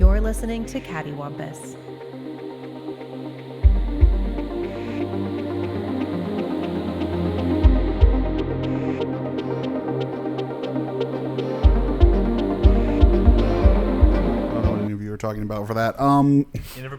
You're listening to Cattywampus. Talking about for that.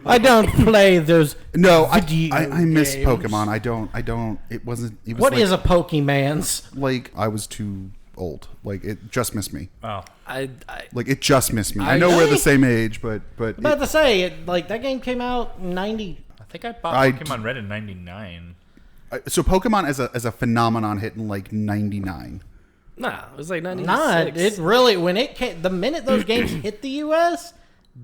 I don't play those. No, I video miss games. Pokemon. I don't. It wasn't. It was What like, is a Pokemon's? like I was too old. Like it just missed me. Oh, Like it just missed me. I know we're the same age, but About to say it. Like that game came out in '90. I think I bought Pokemon Red in '99. So Pokemon as a phenomenon hit in like '99. Nah, it was like 96. Nah, it really when it came. The minute those games hit the U.S.,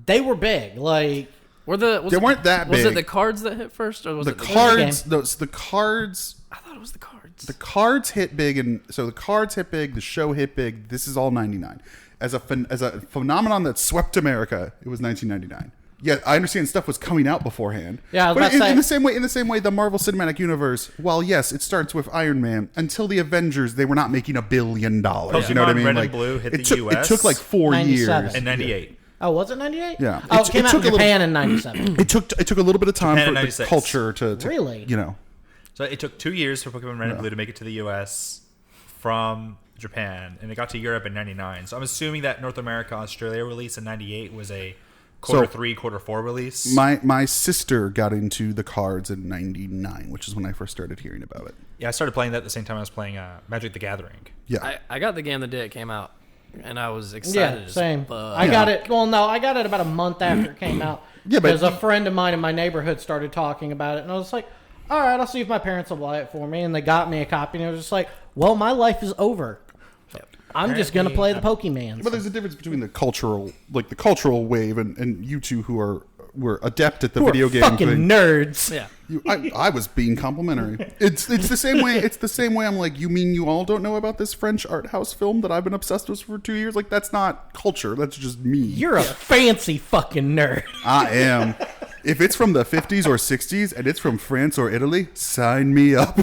they were big. Like They weren't that Was big. it the cards that hit first, or was the it cards? game? The cards. I thought it was the cards. The cards hit big, and so the cards hit big. The show hit big. This is all '99. As a phenomenon that swept America, it was 1999. Yeah, I understand stuff was coming out beforehand. Yeah, I was but about to say- in the same way, the Marvel Cinematic Universe. While yes, it starts with Iron Man. Until the Avengers, they were not making $1 billion. You know what I mean? Red and Like, Blue hit it the took, US It took like 4 97. years. in '98. oh, was it '98? Yeah. Oh, it came out in took a little- Japan in '97. It took a little bit of time Japan for in the 96. culture to Really? you know. So it took 2 years for Pokemon Red and Blue to make it to the U.S. from Japan, and it got to Europe in '99. So I'm assuming that North America, Australia release in '98 was a Q3, Q4 release. My sister got into the cards in '99, which is when I first started hearing about it. Yeah, I started playing that at the same time I was playing Magic the Gathering. Yeah. I got the game the day it came out, and I was excited. Yeah, as same. fuck. I got it. Well, no, I got it about a month after it came out. Yeah, but- because a friend of mine in my neighborhood started talking about it, and I was like, "All right, I'll see if my parents will buy it for me." And they got me a copy, and I was just like, "Well, my life is over. I'm just gonna play the Pokemans." But there's a difference between the cultural wave and you two who were adept at the video game fucking thing. nerds. Yeah. I was being complimentary. It's the same way. It's the same way. I'm like, you mean you all don't know about this French art house film that I've been obsessed with for 2 years? Like that's not culture. That's just me. You're a fancy fucking nerd. I am. If it's from the 50s or 60s and it's from France or Italy, sign me up.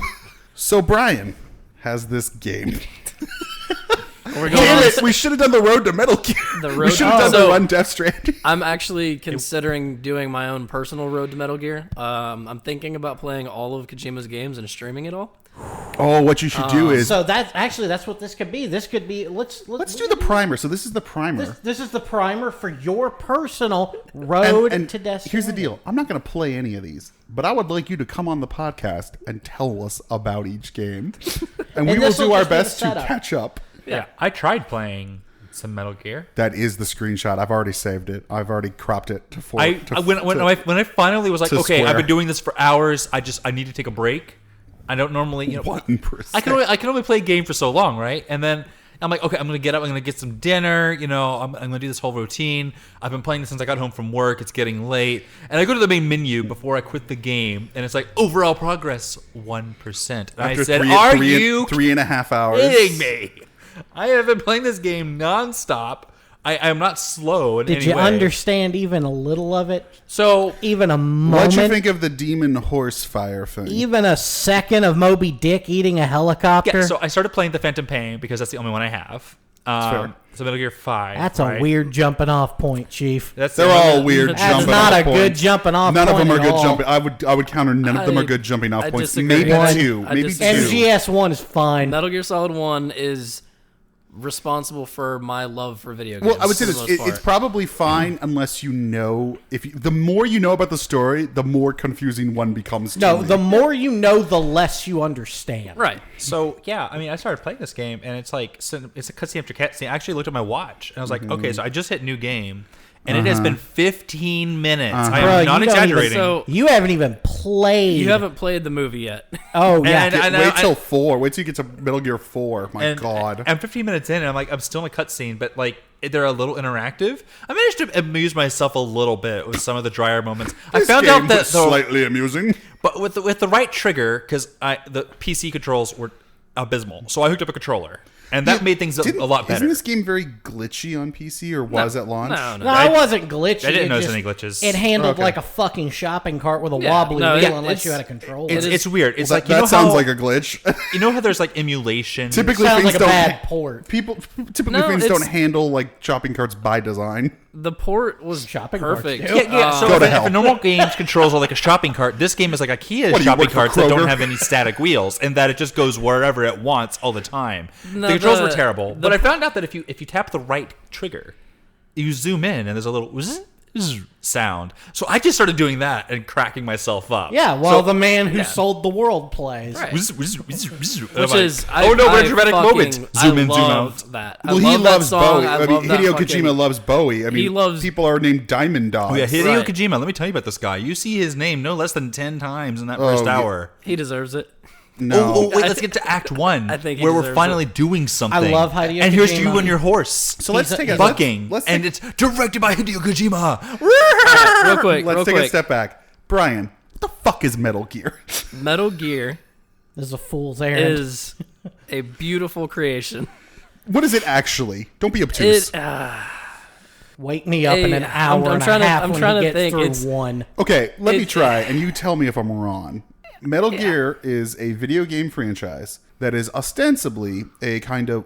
So Brian has this game. We're going Damn on. it! We should have done the Road to Metal Gear. We should have done the So- Run Death Stranding. I'm actually considering doing my own personal road to Metal Gear. I'm thinking about playing all of Kojima's games and streaming it all. Oh, what you should do is So that's what this could be. This could be let's do the primer. So this is the primer. This is the primer for your personal road And to destiny. here's the deal. I'm not going to play any of these, but I would like you to come on the podcast and tell us about each game. And we will this'll do our just be the best to setup. catch up. Yeah, I tried playing some Metal Gear. That is the screenshot. I've already saved it. I've already cropped it to four. When I finally was like, to okay, square. I've been doing this for hours. I need to take a break. I don't normally, 1%. I can only play a game for so long, right? And then I'm like, okay, I'm gonna get up, I'm gonna get some dinner. I'm gonna do this whole routine. I've been playing this since I got home from work. It's getting late, and I go to the main menu before I quit the game, and it's like overall progress 1%. And I After said, three- are three- you 3.5 hours? kidding me? I have been playing this game nonstop. I am not slow in Did any you way. understand even a little of it? So Even a What'd you moment? think of the demon horse fire thing? Even a second of Moby Dick eating a helicopter? yeah, so I started playing the Phantom Pain because that's the only one I have. fair. So Metal Gear 5. That's right? a weird jumping off point, Chief. That's They're the all only- weird That's jumping not off a points. good jumping off None of point them are at good all. jumping. I would counter none of them I- are good jumping off I points. disagree. Maybe One. two. I Maybe disagree. two. MGS 1 is fine. Metal Gear Solid 1 is responsible for my love for video games. Well, I would say for this. the most It's part. probably fine unless you know. The more you know about the story, the more confusing one becomes. To No, me. the more you know, the less you understand. right. So yeah, I mean, I started playing this game, and it's like it's a cutscene after cutscene. I actually looked at my watch, and I was like, okay, so I just hit new game, and it has been 15 minutes. I Bro, am you not don't even- exaggerating. So You haven't even played. you haven't played the movie yet. Oh, yeah. And Wait till 4. Wait till you get to Metal Gear 4. My and God. I'm 15 minutes in, and I'm like, I'm still in a cutscene, but like they're a little interactive. I managed to amuse myself a little bit with some of the drier moments. I This found game out that was slightly amusing. but with the right trigger, because the PC controls were abysmal, so I hooked up a controller, and that made things a lot better. Isn't this game very glitchy on PC, or was at launch? No. No, it wasn't glitchy. I didn't It notice just- any glitches. It handled Okay. like a fucking shopping cart with a Yeah, wobbly no, wheel yeah, unless it's- you had a controller. It's weird. It's Well, like you know that sounds how, like a glitch. you know how there's like emulation. Typically, Sounds things like a don't. bad port. Typically No, things it's- don't handle like shopping carts by design. The port was Shopping carts, perfect. dude. Yeah. So Go to if hell. a normal games controls are like a shopping cart, this game is like IKEA What, do you shopping work for carts that don't Kroger? have any static wheels, and that it just goes wherever it wants all the time. No, the controls were the- terrible, the- but I found out that if you tap the right trigger, you zoom in, and there's a little sound. So I just started doing that and cracking myself up. Yeah, well, So- the man who sold the world plays. Right. Which Which like, is oh no, what a dramatic moment! Zoom I in, zoom loved out. that. Well, I he love that loves song. Bowie. I I mean, love that Hideo fucking- Kojima loves Bowie. I mean, He loves- people are named Diamond Dogs. Oh yeah, Hideo Right. Kojima. Let me tell you about this guy. You see his name no less than 10 times in that Oh, first yeah. hour. He deserves it. No. Oh, wait, let's get to Act 1, I think he where we're deserves finally doing something. I love Hideo And here's Kojima. you and your horse. So let's take a bucking, let's and take, it's directed by Hideo Kojima. Real quick, let's real take a quick. step back. Brian, what the fuck is Metal Gear? Metal Gear This is a fool's errand. is a beautiful creation. What is it actually? Don't be obtuse. Wake me up in an Hey, hour I'm and trying a to- half I'm when trying he to gets think. through It's- one. Okay, let me It- try, and you tell me if I'm wrong. Metal Gear is a video game franchise that is ostensibly a kind of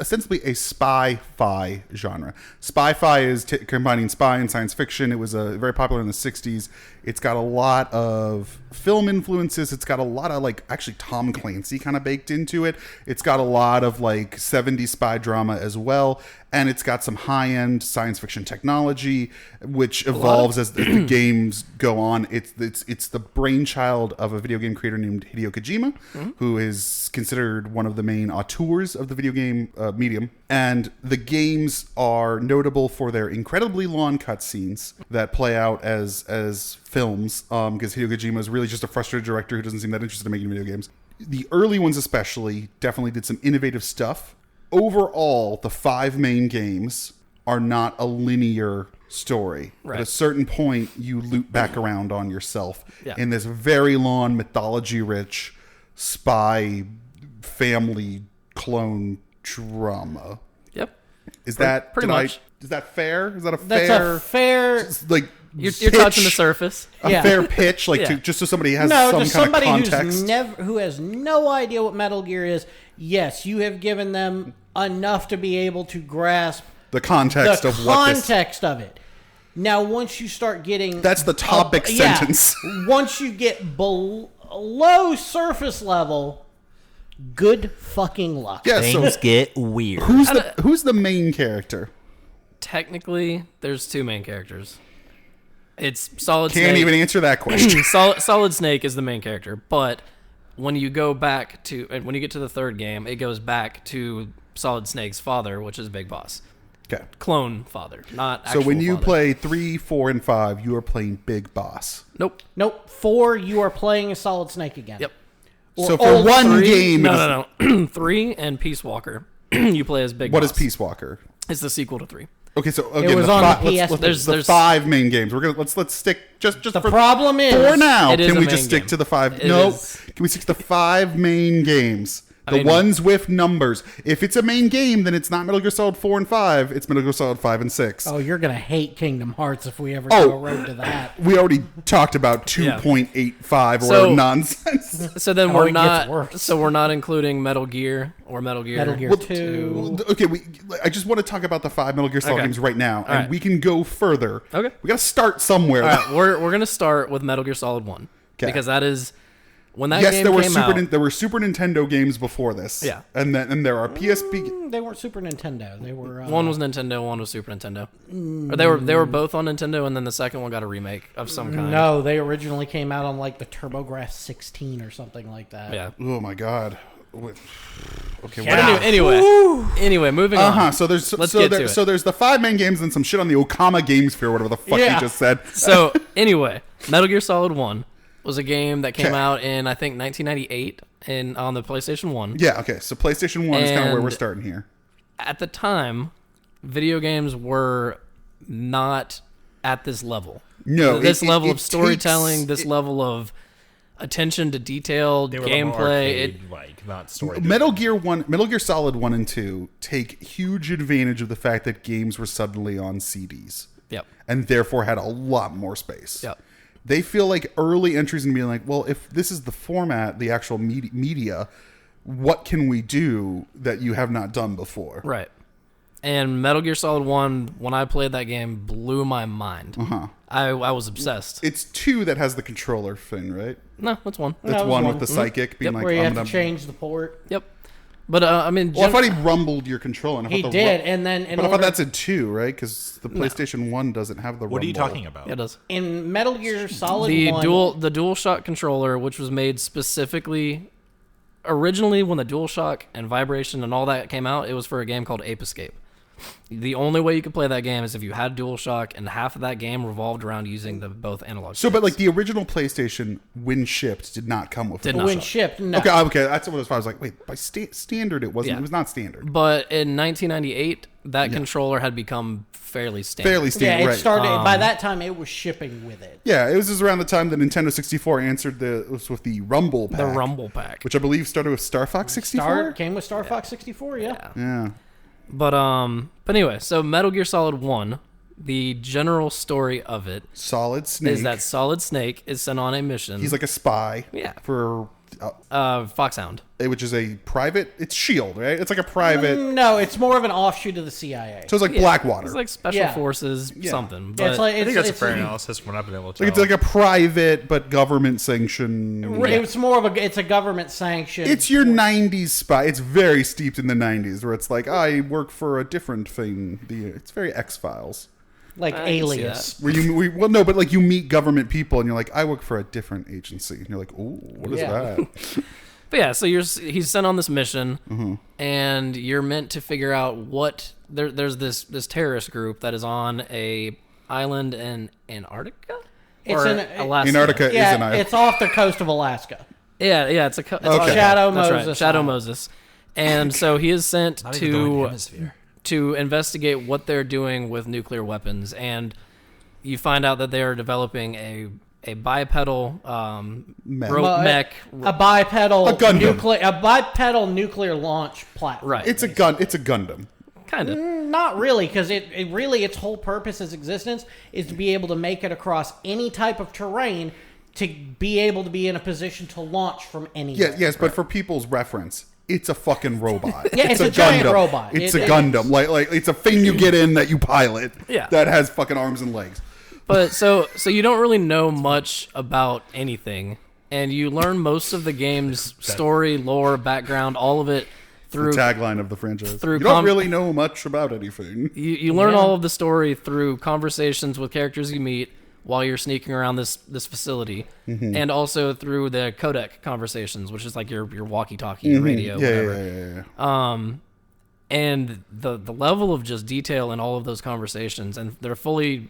ostensibly a spy-fi genre. Spy-fi is combining spy and science fiction. It was very popular in the 60s. It's got a lot of film influences. It's got a lot of like actually Tom Clancy kind of baked into it. It's got a lot of like 70s spy drama as well, and it's got some high-end science fiction technology which evolves as the games go on. It's the brainchild of a video game creator named Hideo Kojima, who is considered one of the main auteurs of the video game medium. And the games are notable for their incredibly long cutscenes that play out as films, because Hideo Kojima is really just a frustrated director who doesn't seem that interested in making video games. The early ones especially definitely did some innovative stuff. Overall, the 5 main games are not a linear story. Right. At a certain point, you loop back around on yourself Yeah. in this very long, mythology-rich spy family clone drama. Yep. Is that pretty did much. Is that fair? Is that a That's fair a fair. like You're pitch? touching the surface. A Yeah. fair pitch, like Yeah. just so somebody has No, some to kind somebody of context. who has no idea what Metal Gear is. Yes, you have given them enough to be able to grasp The context the of what this. context of it. Now, once you start getting That's the topic yeah, sentence. once you get below surface level, good fucking luck. Yeah. So Things get weird. who's the main character? Technically, there's 2 main characters. It's Solid Can't Snake. even answer that question. Solid Snake is the main character, but when you go back to and when you get to the 3rd game, it goes back to Solid Snake's father, which is Big Boss. Okay. Clone father, not So actual when you father. play 3, 4, and 5, you are playing Big Boss. Nope. Nope. 4, you are playing a Solid Snake again. Yep. Or So for old one 3. game, No. 3 and Peace Walker. You play as Big what Boss. is Peace Walker? It's the sequel to 3. Okay, so again, was the on fi- the let's- PS. let's- the There's- 5 main games. We're gonna let's stick just The for problem is for now. It is Can a we main just stick game. to the 5? It No, is- can we stick to the 5 main games? The mean- ones with numbers. If it's a main game, then it's not Metal Gear Solid 4 and 5. It's Metal Gear Solid 5 and 6. Oh, you're gonna hate Kingdom Hearts if we ever Oh. go road to that. We already talked about 2.85 or So- nonsense. So then Oh, we're it gets not. worse. So we're not including Metal Gear or Metal Gear. Metal Gear Well, 2. Okay, I just want to talk about the 5 Metal Gear Solid Okay. games right now, and right. we can go further. Okay. We got to start somewhere. All right, we're gonna start with Metal Gear Solid 1 Okay. because that is when that Yes, game there were came out. there were Super Nintendo games before this. Yeah. and there are PSP. They weren't Super Nintendo. They were One was Nintendo, one was Super Nintendo. Or they were both on Nintendo, and then the second one got a remake of some kind. No, they originally came out on like the TurboGrafx 16 or something like that. Yeah. Oh my god. Okay. Yeah. What? Anyway, moving Uh on. huh. So there's Let's so get there, to it. so there's the 5 main games and some shit on the Okama Game Sphere, whatever the fuck Yeah. you just said. So anyway, Metal Gear Solid 1 was a game that came Okay. out in I think 1998 on the PlayStation 1. Yeah. Okay. So PlayStation 1 is kind of where we're And- starting here. At the time, video games were not at this level. No, This it- level it of storytelling, takes- this it- level of attention to detail, They were a little more gameplay. arcade, like not story. Metal Gear Solid 1 and 2 take huge advantage of the fact that games were suddenly on CDs. Yep. And therefore had a lot more space. Yep. They feel like early entries and being like, well, if this is the format, the actual media, what can we do that you have not done before? Right. And Metal Gear Solid 1, when I played that game, blew my mind. Uh-huh. I was obsessed. It's 2 that has the controller thing, right? No, that's 1. That's it was one one. with the psychic being Yep. like, Where you I'm have gonna... to change the port. Yep. But, I mean... Well, I thought he rumbled your controller. And I He thought the did, and then But I thought that's in 2, right? Because the PlayStation 1 doesn't have the rumble. What are you talking about? Yeah, it does. in Metal Gear Solid The 1... DualShock controller, which was made specifically... Originally, when the DualShock and vibration and all that came out, it was for a game called Ape Escape. The only way you could play that game is if you had DualShock, and half of that game revolved around using the both analog So, but sticks. like the original PlayStation, when shipped, did not come with it. Did not. when shipped, no. Okay, that's what it was. I was like, wait, by standard, it wasn't. Yeah. It was not standard. But in 1998, that controller had become fairly standard. Fairly Yeah, standard, it right? started... by that time, it was shipping with it. Yeah, it was just around the time the Nintendo 64 answered it was with the Rumble pack. The Rumble Pack. which I believe started with Star Fox 64. Came with Star Fox 64, yeah. Yeah. But anyway, so Metal Gear Solid 1, the general story of it Solid Snake. is that Solid Snake is sent on a mission. he's like a spy. Yeah. For Foxhound. which is a private. It's Shield, right? It's like a private. No, it's more of an offshoot of the CIA. So it's like Blackwater. It's like Special Yeah. Forces something. But Yeah, it's like, I think that's a it's fair analysis from what I've been able to Like, tell. it's like a private but government sanctioned. It's more of a... It's a government sanction. It's your 90s spy. It's very steeped in the 90s where it's like, I work for a different thing. It's very X-Files. like I can see Alias. Where well, no, but like you meet government people and you're like, I work for a different agency. And you're like, ooh, what is Yeah. that? But yeah, so he's sent on this mission, and you're meant to figure out what there's this terrorist group that is on a island in Antarctica. It's or in Alaska. Antarctica is an island. it's off the coast of Alaska. Yeah, it's Okay. Shadow That's Moses. right, Shadow Island. Moses, and so he is sent Not even the Northern to Hemisphere. to investigate what they're doing with nuclear weapons, and you find out that they are developing a bipedal Mech. mech. A bipedal A Gundam. bipedal nuclear launch platform. Right. It's a gun. It's a Gundam. Kind of. Not really, because it really its whole purpose as existence is to be able to make it across any type of terrain to be able to be in a position to launch from anywhere. Yes, but for people's reference, it's a fucking robot. Yeah, it's a giant Gundam. robot. It's It a is. Gundam. Like it's a thing you get in that you pilot. Yeah. That has fucking arms and legs. But so you don't really know much about anything, and you learn most of the game's story, lore, background, all of it through The tagline of the franchise. through You don't com- really know much about anything. you learn all of the story through conversations with characters you meet while you're sneaking around this facility, and also through the codec conversations, which is like your walkie-talkie, your radio, whatever. Yeah. And the level of just detail in all of those conversations, and they're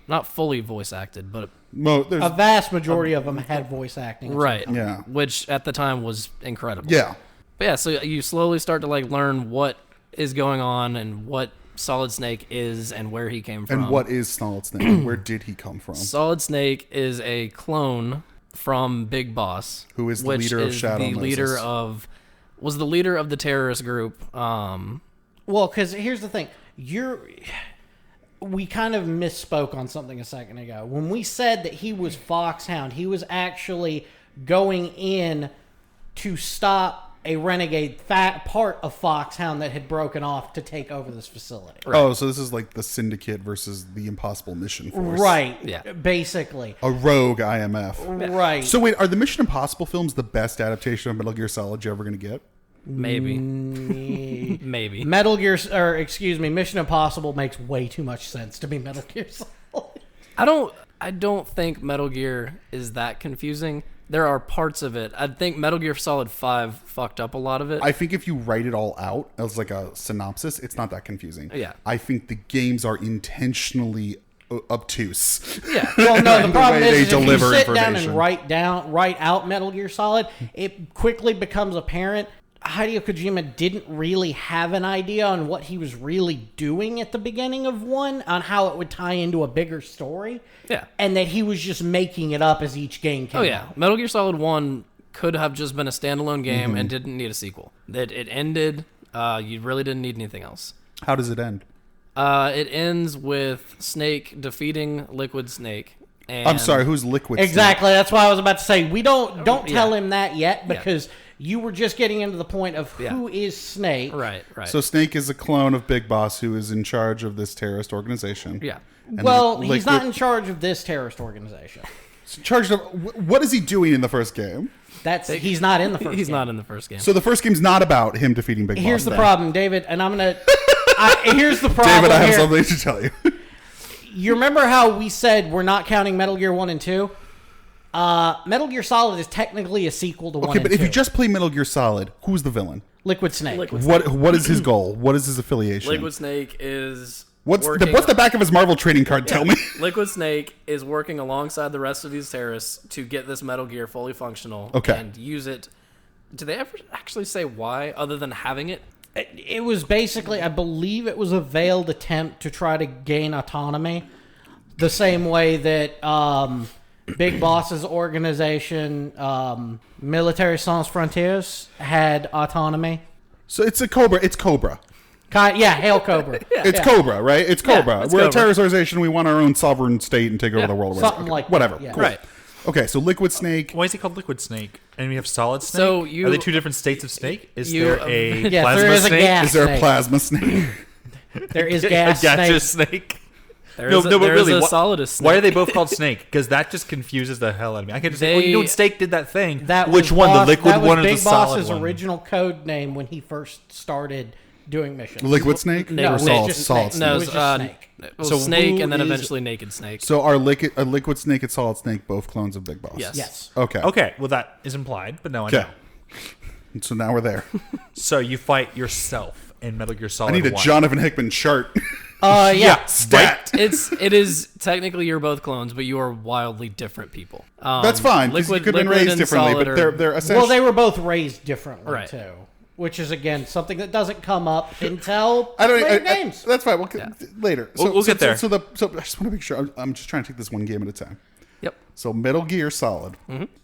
not fully voice acted, but There's, A vast majority of them had voice acting. right, Yeah. which at the time was incredible. yeah. But yeah, so you slowly start to like learn what is going on and what Solid Snake is and where he came from. And what is Solid Snake? Where did he come from? Solid Snake is a clone from Big Boss, Who is the which leader of is Shadow the leader Moses. was the leader of the terrorist group. Well, because here's the thing. We kind of misspoke on something a second ago. When we said that he was Foxhound, he was actually going in to stop a renegade part of Foxhound that had broken off to take over this facility. Oh, so this is like the Syndicate versus the Impossible Mission Force. Right. Yeah. Basically. A rogue IMF. Right. So wait, are the Mission Impossible films the best adaptation of Metal Gear Solid you're ever going to get? Maybe, maybe. Mission Impossible makes way too much sense to be Metal Gear Solid. I don't think Metal Gear is that confusing. There are parts of it. I think Metal Gear Solid 5 fucked up a lot of it. I think if you write it all out as like a synopsis, it's not that confusing. Yeah. I think the games are intentionally obtuse. yeah. Well, no, the problem way they is if you deliver sit down information. and write out Metal Gear Solid, it quickly becomes apparent Hideo Kojima didn't really have an idea on what he was really doing at the beginning of one, on how it would tie into a bigger story. Yeah. And that he was just making it up as each game came Oh yeah, out. Metal Gear Solid 1 could have just been a standalone game and didn't need a sequel. It ended. You really didn't need anything else. How does it end? It ends with Snake defeating Liquid Snake. And I'm sorry, who's Liquid Snake? Exactly. That's why I was about to say, don't tell him that yet, because You were just getting into the point of who is Snake. Right. So Snake is a clone of Big Boss who is in charge of this terrorist organization. Yeah. And Well, he's not in charge of this terrorist organization. in charge of what is he doing in the first game? He's not in the first He's game. not in the first game. So the first game's not about him defeating Big Boss. Here's the then. problem, David, and I'm gonna. Here's the problem. David, I have here. something to tell you. You remember how we said we're not counting Metal Gear 1 and 2? Metal Gear Solid is technically a sequel to 1 Okay, and but 2. if you just play Metal Gear Solid, who's the villain? Liquid Snake. What is his goal? What is his affiliation? Liquid Snake is What's working- the back of his Marvel trading card? Tell me. Liquid Snake is working alongside the rest of these terrorists to get this Metal Gear fully functional Okay. and use it. Do they ever actually say why, other than having it? It was basically, I believe it was a veiled attempt to try to gain autonomy. The same way that Big Boss's organization, Militaire Sans Frontières, had autonomy. So it's a Cobra. It's Cobra. Hail Cobra. It's Cobra, right? It's Cobra. it's We're Cobra. a terrorist organization. We want our own sovereign state and take over the world. Something Okay, like that, whatever. yeah. Cool. Right. Okay, so Liquid Snake. Why is he called Liquid Snake? And we have Solid Snake? So Are they two different states of snake? Is you- there a Yes, plasma there is a snake? gas Is there a snake. plasma snake? There is A gas gaseous snake. snake? There No, is but there is really, a why- Solidus Snake. Why are they both called Snake? Because that just confuses the hell out of me. I could just say, you know when Snake did that thing. That Which was one, Boss- the liquid that was one or Big the solid Boss's one? original code name when he first started doing missions. Liquid Snake No, or it was solid, just solid Snake. snake? No, It it was was, just Snake. So Snake who and then is- eventually Naked Snake. So are a Liquid Snake and Solid Snake both clones of Big Boss? Yes. Yes. Okay. Okay, well that is implied, but now I Okay. know. So now we're there. So you fight yourself in Metal Gear I Solid need a 1. Jonathan Hickman chart. Yeah. Stat. It is technically you're both clones, but you are wildly different people. That's fine. 'Cause you could have been raised and differently, Solid but are- they're essentially. Well, they were both raised differently Right. too, which is again something that doesn't come up until I don't. later I- games. That's fine. Later. We'll get there. So I just want to make sure. I'm just trying to take this one game at a time. Yep. So Metal Gear Solid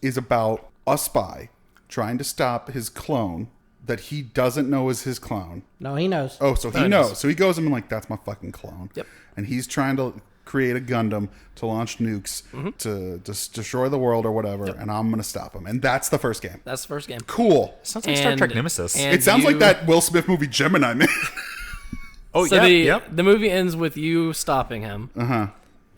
is about a spy trying to stop his clone that he doesn't know is his clone. No, he knows. Oh, so he knows. So he goes and like, that's my fucking clone. Yep. And he's trying to create a Gundam to launch nukes to destroy the world or whatever, and I'm going to stop him. And that's the first game. That's the first game. Cool. Sounds like Star And- Trek Nemesis. and It sounds like you- that Will Smith movie Gemini Man. oh, So yeah. the movie ends with you stopping him.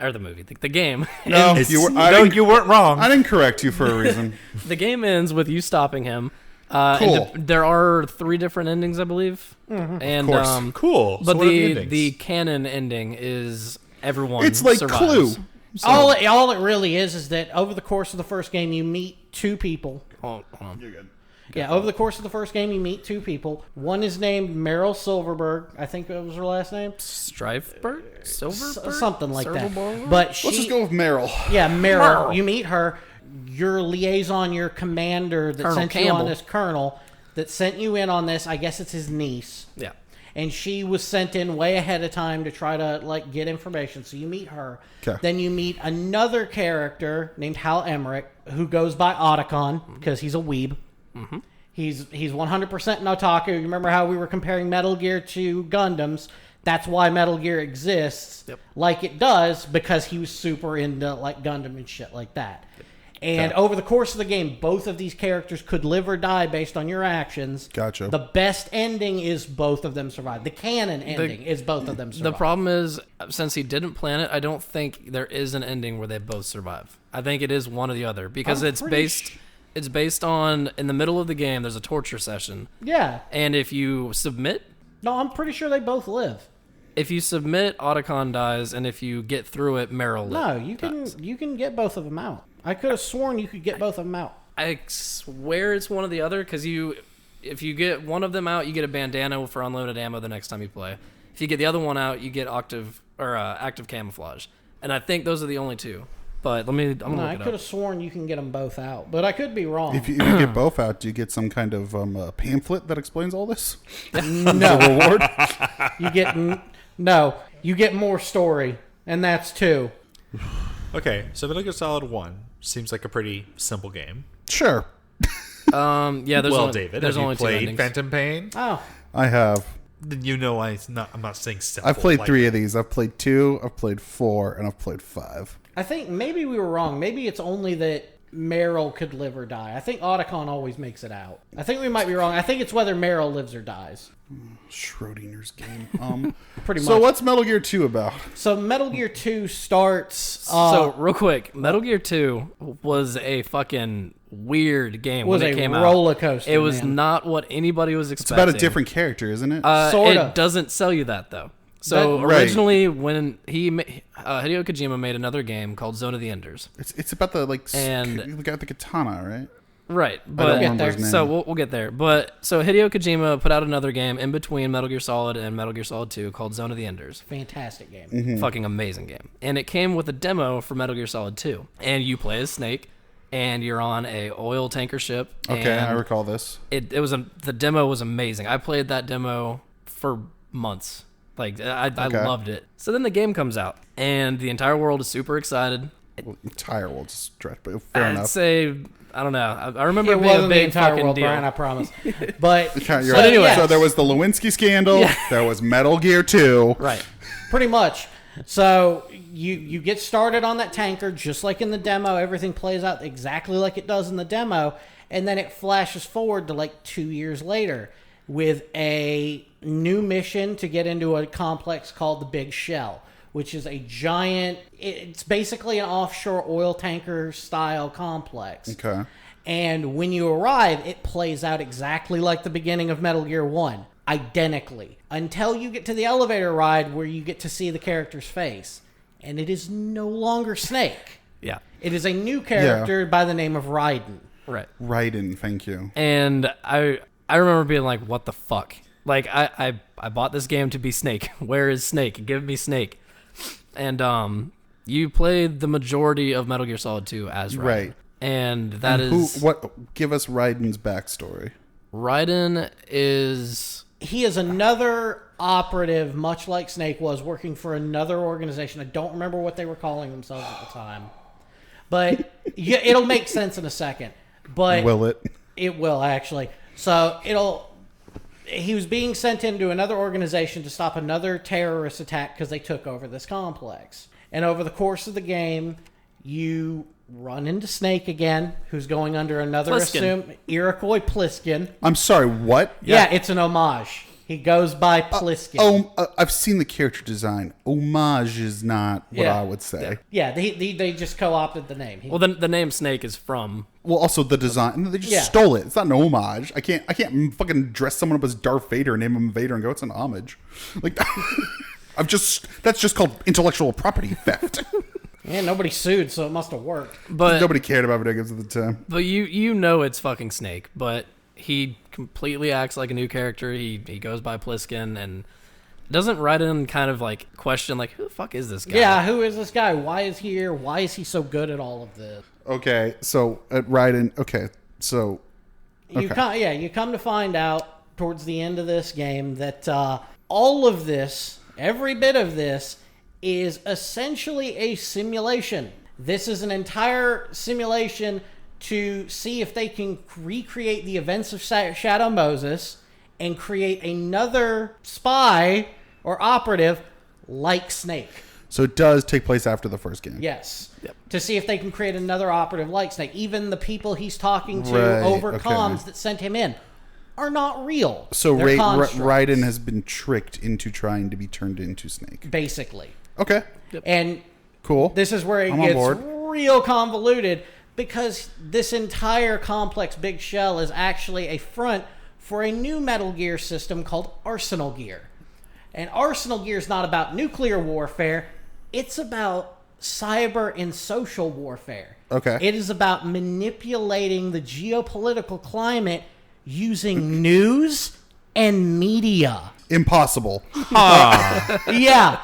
Or the movie, the game. No, ends- you were, No, you weren't wrong. I didn't correct you for a reason. the game ends with you stopping him. Cool. And there are 3 different endings, I believe. And course. Cool. but So what are the endings? canon ending is everyone. It's like survives. Clue. All it really is that over the course of the first game, you meet 2 people. Hold on. You're good. Yeah, over the course of the first game, you meet 2 people. One is named Meryl Silverberg. I think that was her last name. Strifebird? Silverberg? Something like that. Silverberg? But she, Let's just go with Meryl. yeah, Meryl. You meet her. Your liaison, your commander that Colonel sent you on Campbell. this colonel that sent you in on this. I guess it's his niece. Yeah. And she was sent in way ahead of time to try to like get information. So you meet her. 'Kay. Then you meet another character named Hal Emmerich who goes by Otacon because he's a weeb. He's 100% an otaku. You remember how we were comparing Metal Gear to Gundams? That's why Metal Gear exists like it does, because he was super into like Gundam and shit like that. And over the course of the game, both of these characters could live or die based on your actions. Gotcha. The best ending is both of them survive. The canon ending is both of them survive. The problem is, since he didn't plan it, I don't think there is an ending where they both survive. I think it is one or the other because I'm it's pretty based. It's based on in the middle of the game. There's a torture session, Yeah. and if you submit, No, I'm pretty sure they both live. Otacon dies, and if you get through it, Meryl No, dies. you can get both of them out. I could have sworn you could get both of them out. I swear it's one or the other because if you get one of them out, you get a bandana for unloaded ammo the next time you play. If you get the other one out, you get active camouflage, and I think those are the only 2. But I'm No, gonna I look could it have up. sworn you can get them both out, but I could be wrong. If you get both out, do you get some kind of pamphlet that explains all this? no, Reward? you get you get more story, and that's 2. Okay, so Metal Gear Solid 1 seems like a pretty simple game. Sure. Yeah, there's well, only, David, there's have only you 2 played endings. Phantom Pain? Oh, I have. Then you know I'm not saying simple. I've played like- 3 of these. I've played 2, I've played 4, and I've played 5. I think maybe we were wrong. Maybe it's only that Meryl could live or die. I think Otacon always makes it out. I think we might be wrong. I think it's whether Meryl lives or dies. Schrodinger's game. Pretty much. So what's Metal Gear 2 about? So Metal Gear 2 starts... So real quick, Metal Gear 2 was a fucking weird game when it came out. Was a roller coaster, It was man. not what anybody was It's expecting. about a different character, isn't it? Sorta. It doesn't sell you that though. So That- right. originally, when Hideo Kojima made another game called Zone of the Enders, It's about the And- the guy with the katana, right? right? I don't But remember his name. so we'll get there. But so Hideo Kojima put out another game in between Metal Gear Solid and Metal Gear Solid 2 called Zone of the Enders. Fantastic game. Mm-hmm. Fucking amazing game. And it came with a demo for Metal Gear Solid 2, and you play as Snake, and you're on a oil tanker ship. Okay, and I recall this. it was the demo was amazing. I played that demo for months. Like I Okay. loved it. So then the game comes out, and the entire world is super excited. Well, entire world's stretch, but fair I'd enough. say I don't know. I remember It it being a wasn't the big entire fucking world, deal. Brian, I promise. But, Okay, you're so, right. anyway. So there was the Lewinsky scandal. Yeah. There was Metal Gear 2. Right. pretty much. So you get started on that tanker just like in the demo. Everything plays out exactly like it does in the demo, and then it flashes forward to like 2 years later with a new mission to get into a complex called the Big Shell, which is a giant. It's basically an offshore oil tanker style complex. Okay. And when you arrive, it plays out exactly like the beginning of Metal Gear 1. Identically. Until you get to the elevator ride where you get to see the character's face. And it is no longer Snake. Yeah. It is a new character by the name of Raiden. Right. Raiden, thank you. And I remember being like, what the fuck? Like I bought this game to be Snake. Where is Snake? Give me Snake. And you played the majority of Metal Gear Solid 2 as Raiden. Right. And that And is give us Raiden's backstory. Raiden is He is another operative, much like Snake was, working for another organization. I don't remember what they were calling themselves at the time. But yeah, it'll make sense in a second. But Will it? It will, actually. So he was being sent into another organization to stop another terrorist attack because they took over this complex. And over the course of the game, you run into Snake again, who's going under another Pliskin. assumed Iroquois Pliskin. I'm sorry, what? Yeah, it's an homage. He goes by Pliskin. I've seen the character design. Homage is not what Yeah. I would say. Yeah, they just co-opted the name. well the name Snake is from Well, also the design. They just Yeah. stole it. It's not an homage. I can't fucking dress someone up as Darth Vader and name him Vader and go, it's an homage. Like, that's just called intellectual property theft. Yeah, nobody sued, so it must have worked. but Nobody cared about video games at the time. But you know it's fucking Snake, but he completely acts like a new character. He goes by Pliskin, and doesn't Raiden kind of like question like, who the fuck is this guy? Yeah, who is this guy? Why is he here? Why is he so good at all of this? Okay, so at Raiden. Okay, so You come to find out towards the end of this game that all of this, every bit of this, is essentially a simulation. This is an entire simulation to see if they can recreate the events of Shadow Moses and create another spy or operative like Snake. So it does take place after the first game. Yes. To see if they can create another operative like Snake. Even the people he's talking to Right, over okay. comms that sent him in are not real. So They're constructs, Raiden has been tricked into trying to be turned into Snake. basically. Okay, And cool. this is where it I'm on gets board. real convoluted because this entire complex Big Shell is actually a front for a new Metal Gear system called Arsenal Gear. And Arsenal Gear is not about nuclear warfare. It's about cyber and social warfare. Okay. It is about manipulating the geopolitical climate using news and media. Impossible. Yeah.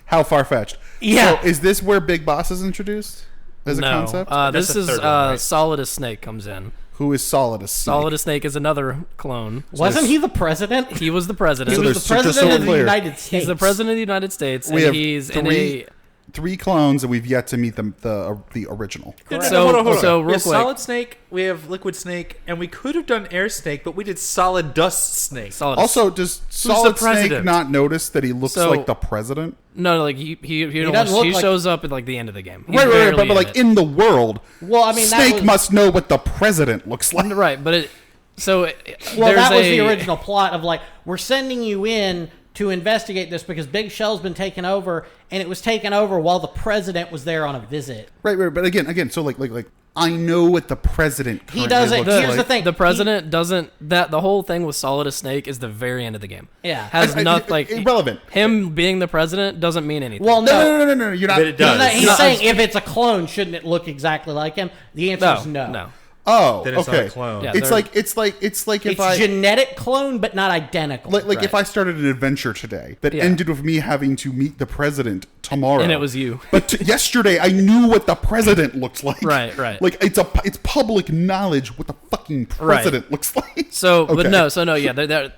How far fetched. Yeah. So is this where Big Boss is introduced as a no. concept? This That's the is third one, right? Solid as Snake comes in. Who is Solid as Snake? Solid as Snake is another clone. Wasn't he the president? He was the president. He So was the there's- just so president of the we're clear. United States. He's the president of the United States, We and have he's three- in 3 clones, and we've yet to meet the original. So hold on. real We have quick. Solid Snake, we have Liquid Snake, and we could have done Air Snake, but we did Solid Dust Snake. Solid. Also, does Solid Snake president? not notice that he looks So- like the president? No, like he doesn't look like- shows up at like the end of the game. He's Right, barely but in like it. in the world, Well, I mean, that Snake was- must know what the president looks like. Right, but Well, there's that was a- the original plot of like, we're sending you in to investigate this because Big Shell's been taken over, and it was taken over while the president was there on a visit. Right, but again, so like I know what the president He currently doesn't. looks Here's like. the thing: The president doesn't. That the whole thing with Solid as Snake is the very end of the game. Yeah. has nothing like irrelevant. Him being the president doesn't mean anything. Well, no, No, you're not. But it does. He's No, saying if it's a clone, shouldn't it look exactly like him? The answer is no. no. Oh, Then it's not okay. a clone. Yeah, it's they're- like if It's I genetic clone, but not identical. like if Right. I started an adventure today that Yeah. ended with me having to meet the president tomorrow, And it was you. But yesterday I knew what the president looked like. Right. Like it's public knowledge what the fucking president looks like. So, Okay. but no, yeah, they're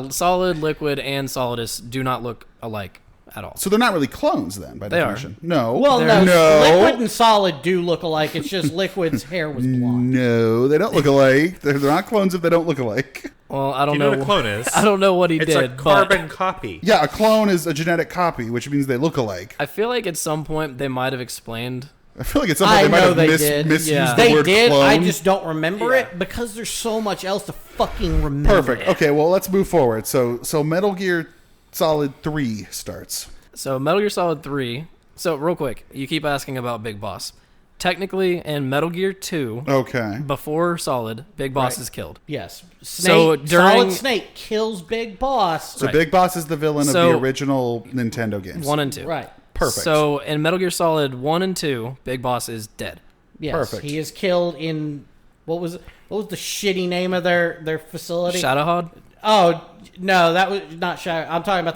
Solid, Liquid, and Solidus do not look alike at all. So they're not really clones then, by They are. definition. No. well, They're- no, no. Liquid and Solid do look alike. It's just Liquid's hair was blonde. No, they don't look alike. They're not clones if they don't look alike. Well, I Do don't you know know. what a clone is? I don't know what he It's did. a carbon copy. Yeah, a clone is a genetic copy, which means they look alike. But I feel like at some point they might have explained. I feel like at some point I they might know have they did. misused Yeah. the They word did. clone. I just don't remember Yeah. it because there's so much else to fucking remember. Perfect. Okay, well, let's move forward. So Metal Gear Solid 3 starts. So Metal Gear Solid 3. So real quick, you keep asking about Big Boss. Technically, in Metal Gear 2, Okay. before Solid, Big Boss Right. is killed. Yes. Snake, So during- Solid Snake kills Big Boss. So Right. Big Boss is the villain of So- the original Nintendo games. 1 and 2. Right. Perfect. So in Metal Gear Solid 1 and 2, Big Boss is dead. Yes. Perfect. He is killed in what was the shitty name of their facility? Shadowhawk? Oh no, that was not Shadow. I'm talking about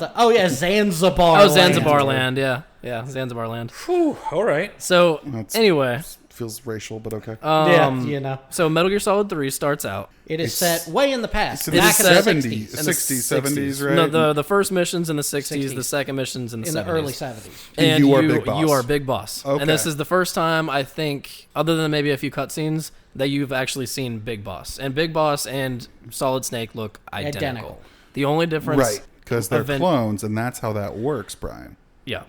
Zanzibar. Oh, Zanzibar Land. Land. Yeah, Zanzibar Land. Whew, all right. So That's- anyway, Feels racial, but okay. Yeah, you know, So Metal Gear Solid 3 starts out. it is It's- set way in the past, it's in the back in the 70s. 60s, in the 60s, 70s, right? No, the first mission's in the 60s, 60s. the second mission's in the in 70s. the early 70s. And you are Big Boss. You are Big Boss. Okay. And this is the first time, I think, other than maybe a few cutscenes, that you've actually seen Big Boss. And Big Boss and Solid Snake look identical. Identical. The only difference... Right, because they're Event- clones, and that's how that works, Brian. Yeah.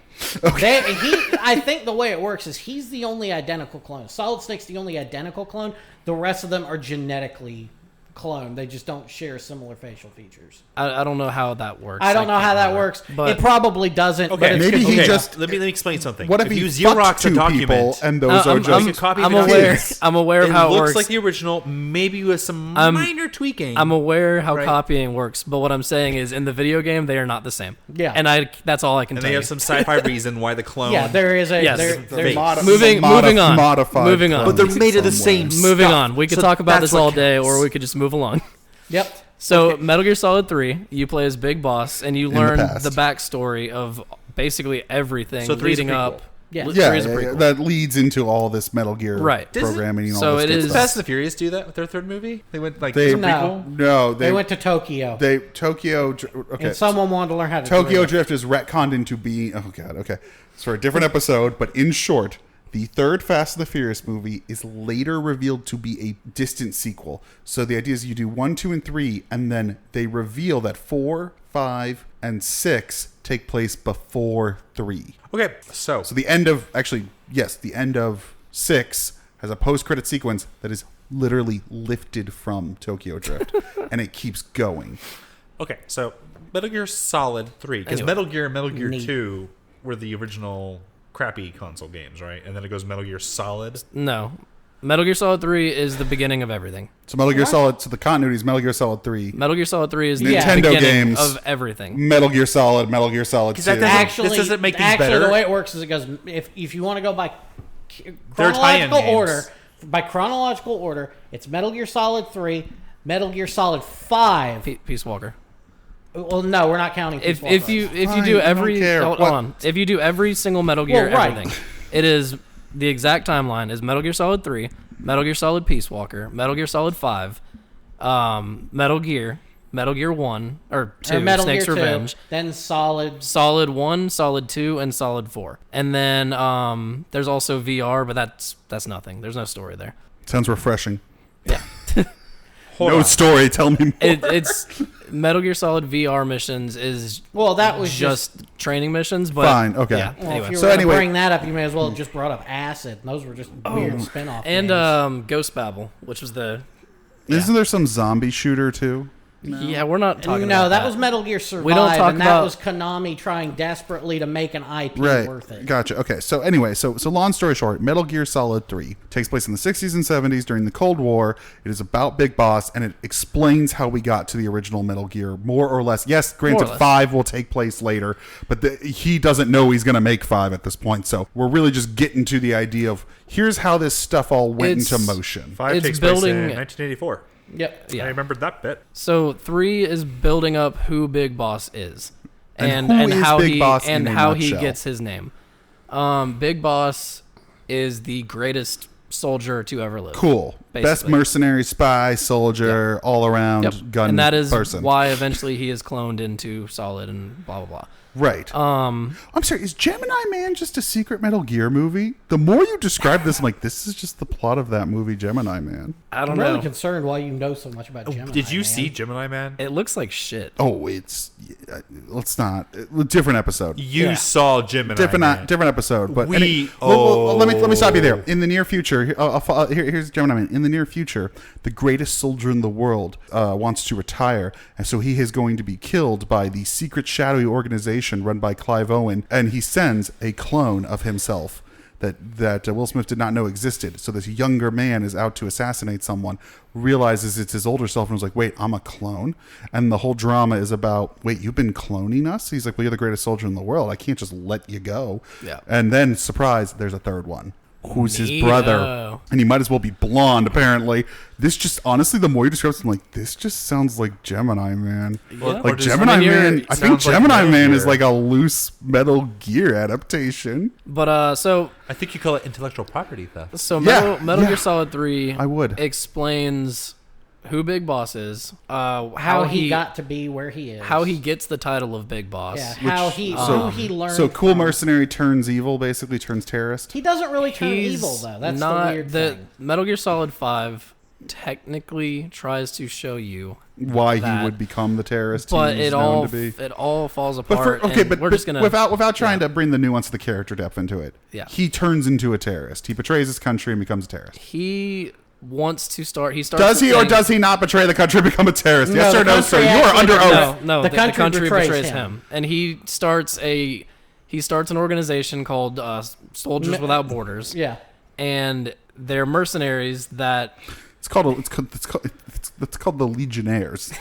I think the way it works is he's the only identical clone. Solid Snake's the only identical clone. The rest of them are genetically cloned. They just don't share similar facial features. I don't know how that works. I don't know how can't that remember. works. But It probably doesn't. Okay, but it's maybe he confusing. just- let me explain something. What if he you fucked Xerox a two document people, and those are I'm, just... You can copy I'm the aware. his. I'm aware of it how it looks works. like the original, maybe with some I'm- minor tweaking. I'm aware how Right. copying works, but what I'm saying is, in the video game, they are not the same. Yeah. and that's all I can and tell they you. have some sci-fi reason why the clone. Yeah, there is a. Yes. There, It's there's- fake. Moving on. Modified Moving on. clones But they're made of the somewhere. same Moving stuff. on. We could So talk about that's this all what day, counts. or we could just move along. Yep. So, Metal Gear Solid 3, you play as Big Boss, and you the learn past. the backstory of basically everything So 3's a leading prequel. up. Yeah. Yeah, 3 is a yeah, prequel. that leads into all this Metal Gear Right. Does it? programming and all So this it good is- stuff. Fast and the Furious do that with their third movie. They went like They- as a No. prequel. No, They went to Tokyo, Tokyo. Okay, and someone wanted to learn how to Tokyo drift. Drift is retconned into being. Oh god. Okay, it's for a different episode, but in short, the third Fast and the Furious movie is later revealed to be a distant sequel. So the idea is you do 1, 2, and 3, and then they reveal that 4, 5, and 6 take place before 3. Okay, so So the end of the end of 6 has a post-credit sequence that is literally lifted from Tokyo Drift, and it keeps going. Metal Gear Solid 3, because Anyway. Metal Gear and Metal Gear Neat. 2 were the original crappy console games, right? And then it goes Metal Gear Solid. No. Metal Gear Solid 3 is the beginning of everything. So Metal Gear Solid. So the continuity is Metal Gear Solid 3, Metal Gear Solid 3 is the Nintendo beginning games. of everything. Metal Gear Solid 'Cause that 2. doesn't- Actually, This doesn't make things better. the way it works is it goes if you want to go by They're tie-in chronological games. order, by chronological order, it's Metal Gear Solid 3, Metal Gear Solid 5. Peace Walker. Well, no, we're not counting. If Peace Walker. you Fine, do I every don't care. hold What- on, if you do every single Metal Gear Well, right. everything, it is the exact timeline is Metal Gear Solid 3, Metal Gear Solid Peace Walker, Metal Gear Solid 5, Metal Gear, Metal Gear 1 or 2, Or Metal Snake's Gear 2, Revenge. then Solid. Solid 1, Solid 2, and Solid 4. And then there's also VR, but that's nothing. There's no story there. Sounds refreshing. Yeah. No story. Tell me more. It's Metal Gear Solid VR missions is Well, that was just training missions, but Fine, okay. Yeah, Well, anyway. if you were So going to anyway- bring that up, you may as well have just brought up Acid. And those were just weird spin-off And games. Ghost Babel, which was the Isn't there some zombie shooter too? yeah, we're not talking No, about that was Metal Gear Survive, We don't talk and that about- was Konami trying desperately to make an IP Right. worth it. Gotcha. Okay. So anyway, so long story short, Metal Gear Solid 3 takes place in the 60s and 70s during the Cold War. It is about Big Boss, and it explains how we got to the original Metal Gear, more or less. Yes, granted, More or less. 5 will take place later, but he doesn't know he's going to make 5 at this point. So we're really just getting to the idea of here's how this stuff all went It's- into motion. 5 It's takes place building- in 1984. Yep. Yeah. I remembered that bit. So 3 is building up who Big Boss is, And who is how Big he Boss and in a how he nutshell? gets his name. Big Boss is the greatest soldier to ever live. Cool. Best Basically. mercenary, spy, soldier, all around Yep. gun And that is person. why eventually he is cloned into Solid and blah blah blah. Right. I'm sorry, is Gemini Man just a secret Metal Gear movie? The more you describe this, I'm like, this is just the plot of that movie, Gemini Man. I I'm don't really know. concerned why you know so much about Gemini. Did you Man. see Gemini Man? It looks like shit. Oh, it's let's not different episode. You Yeah. saw Gemini Man. Different episode. But We- let me stop you there. In the near future, here's Gemini Man. In the near future, the greatest soldier in the world wants to retire, and so he is going to be killed by the secret shadowy organization run by Clive Owen, and he sends a clone of himself that Will Smith did not know existed. So this younger man is out to assassinate someone, realizes it's his older self, and was like, wait, I'm a clone? And the whole drama is about, wait, you've been cloning us? He's like, well, you're the greatest soldier in the world. I can't just let you go. Yeah. And then, surprise, there's a third one. Who's his brother? Neato. And he might as well be blonde, apparently. This just, honestly, the more you describe it, I'm like, this just sounds like Gemini Man. Well, Like or does- Gemini I mean, Man, you're- I think sounds like Gemini Metal Man is Gear. like a loose Metal Gear adaptation. But so I think you call it intellectual property theft. Yeah, Metal yeah. Gear Solid 3 I would. explains who Big Boss is, How he got to be where he is. how he gets the title of Big Boss. Yeah, how he so- who he learned. So cool from. mercenary turns evil, basically turns terrorist. He doesn't really turn He's evil though. That's not the weird thing. Metal Gear Solid 5 technically tries to show you, Why he that. would become the terrorist but he's it known all to be. it all falls But apart. for, okay, and but, we're but just gonna without trying to bring the nuance of the character depth into it. Yeah. He turns into a terrorist. He betrays his country and becomes a terrorist. He wants to start. He starts. Does he with or getting- does he not betray the country and become a terrorist? No, Yes the or no, sir? country You are actually under betrays- oath. No, The the country country betrays betrays him. him, and he starts an organization called Soldiers Without Borders, Yeah. and they're mercenaries that. It's called the Legionnaires.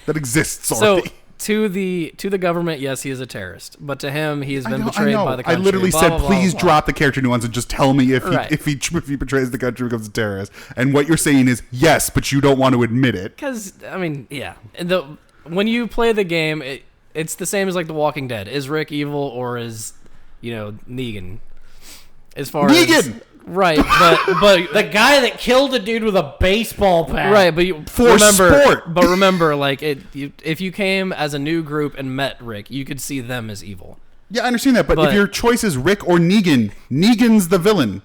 That exists So already. to the government, yes, he is a terrorist, but to him, he has been I betrayed know. by the I country. literally blah, said, blah, blah, please blah. drop the character nuance and just tell me if Right. he betrays the country, becomes a terrorist. And what you're saying is yes, but you don't want to admit it. Because I mean, yeah, and when you play the game, it's the same as like The Walking Dead. Is Rick evil or is Negan? As far as Negan! right, but The guy that killed a dude with a baseball bat. right, but you For remember, sport. but remember, like if you came as a new group and met Rick, you could see them as evil. Yeah, I understand that, but if But- your choice is Rick or Negan, Negan's the villain.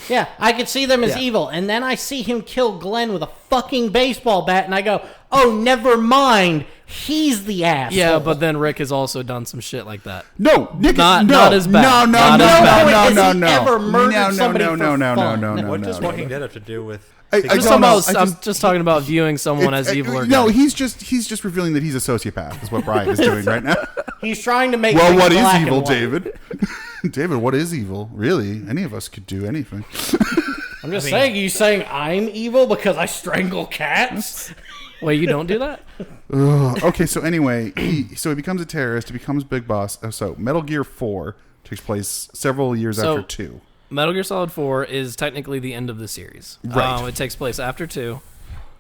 Yeah, I could see them as Yeah. evil, and then I see him kill Glenn with a fucking baseball bat, and I go, "Oh, never mind, he's the asshole." Yeah, but then Rick has also done some shit like that. No, Nick, Not- no, not as bad. No, no, Not no, as no, bad. no, Has no, he no, ever murdered no, no, somebody no, for no, no, no, fun? no, no, What no, does no, Walking no. Dead have to do with? I Just don't know. I'm just talking about viewing someone as evil or no, good. he's just revealing that he's a sociopath. Is what Brian is doing right now. He's trying to make. Well, things what is black and evil, white. David? David, what is evil? Really, any of us could do anything. I'm just saying. You saying I'm evil because I strangle cats? Wait, you don't do that? Okay, so anyway, he becomes a terrorist. He becomes Big Boss. So Metal Gear 4 takes place several years So- after 2. Metal Gear Solid 4 is technically the end of the series. Right. It takes place after 2,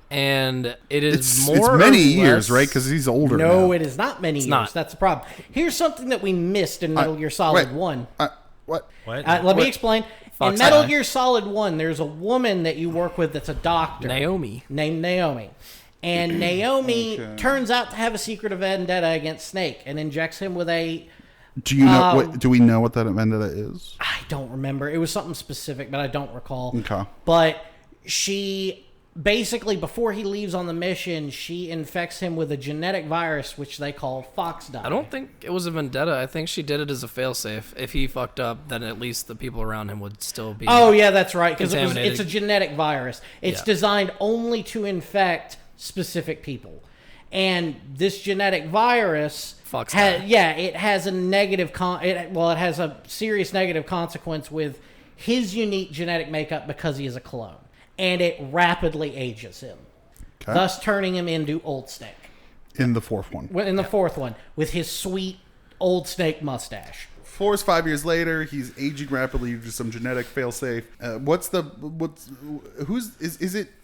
and it is It's more many or years, less- right? Because he's older No, now. it is not many years. not. That's the problem. Here's something that we missed in Metal Gear Solid wait. 1. What? What? Let me explain. Fox In Metal Eye. Gear Solid 1, there's a woman that you work with that's a doctor. Naomi. Named Naomi. And Naomi turns out to have a secret vendetta against Snake and injects him with a... Do you know do we know what that vendetta is? I don't remember. It was something specific, but I don't recall. Okay. But she basically, before he leaves on the mission, she infects him with a genetic virus, which they call Fox Dye. I don't think it was a vendetta. I think she did it as a failsafe. If he fucked up, then at least the people around him would still be. Oh, yeah, that's right. Because contaminated. it's a genetic virus. It's designed only to infect specific people. And this genetic virus... Fox Dye. it has a negative it has a serious negative consequence with his unique genetic makeup because he is a clone, and it rapidly ages him, thus turning him into Old Snake. In the fourth one. In the fourth one, with his sweet Old Snake mustache. 4 is 5 years later. He's aging rapidly due to some genetic failsafe.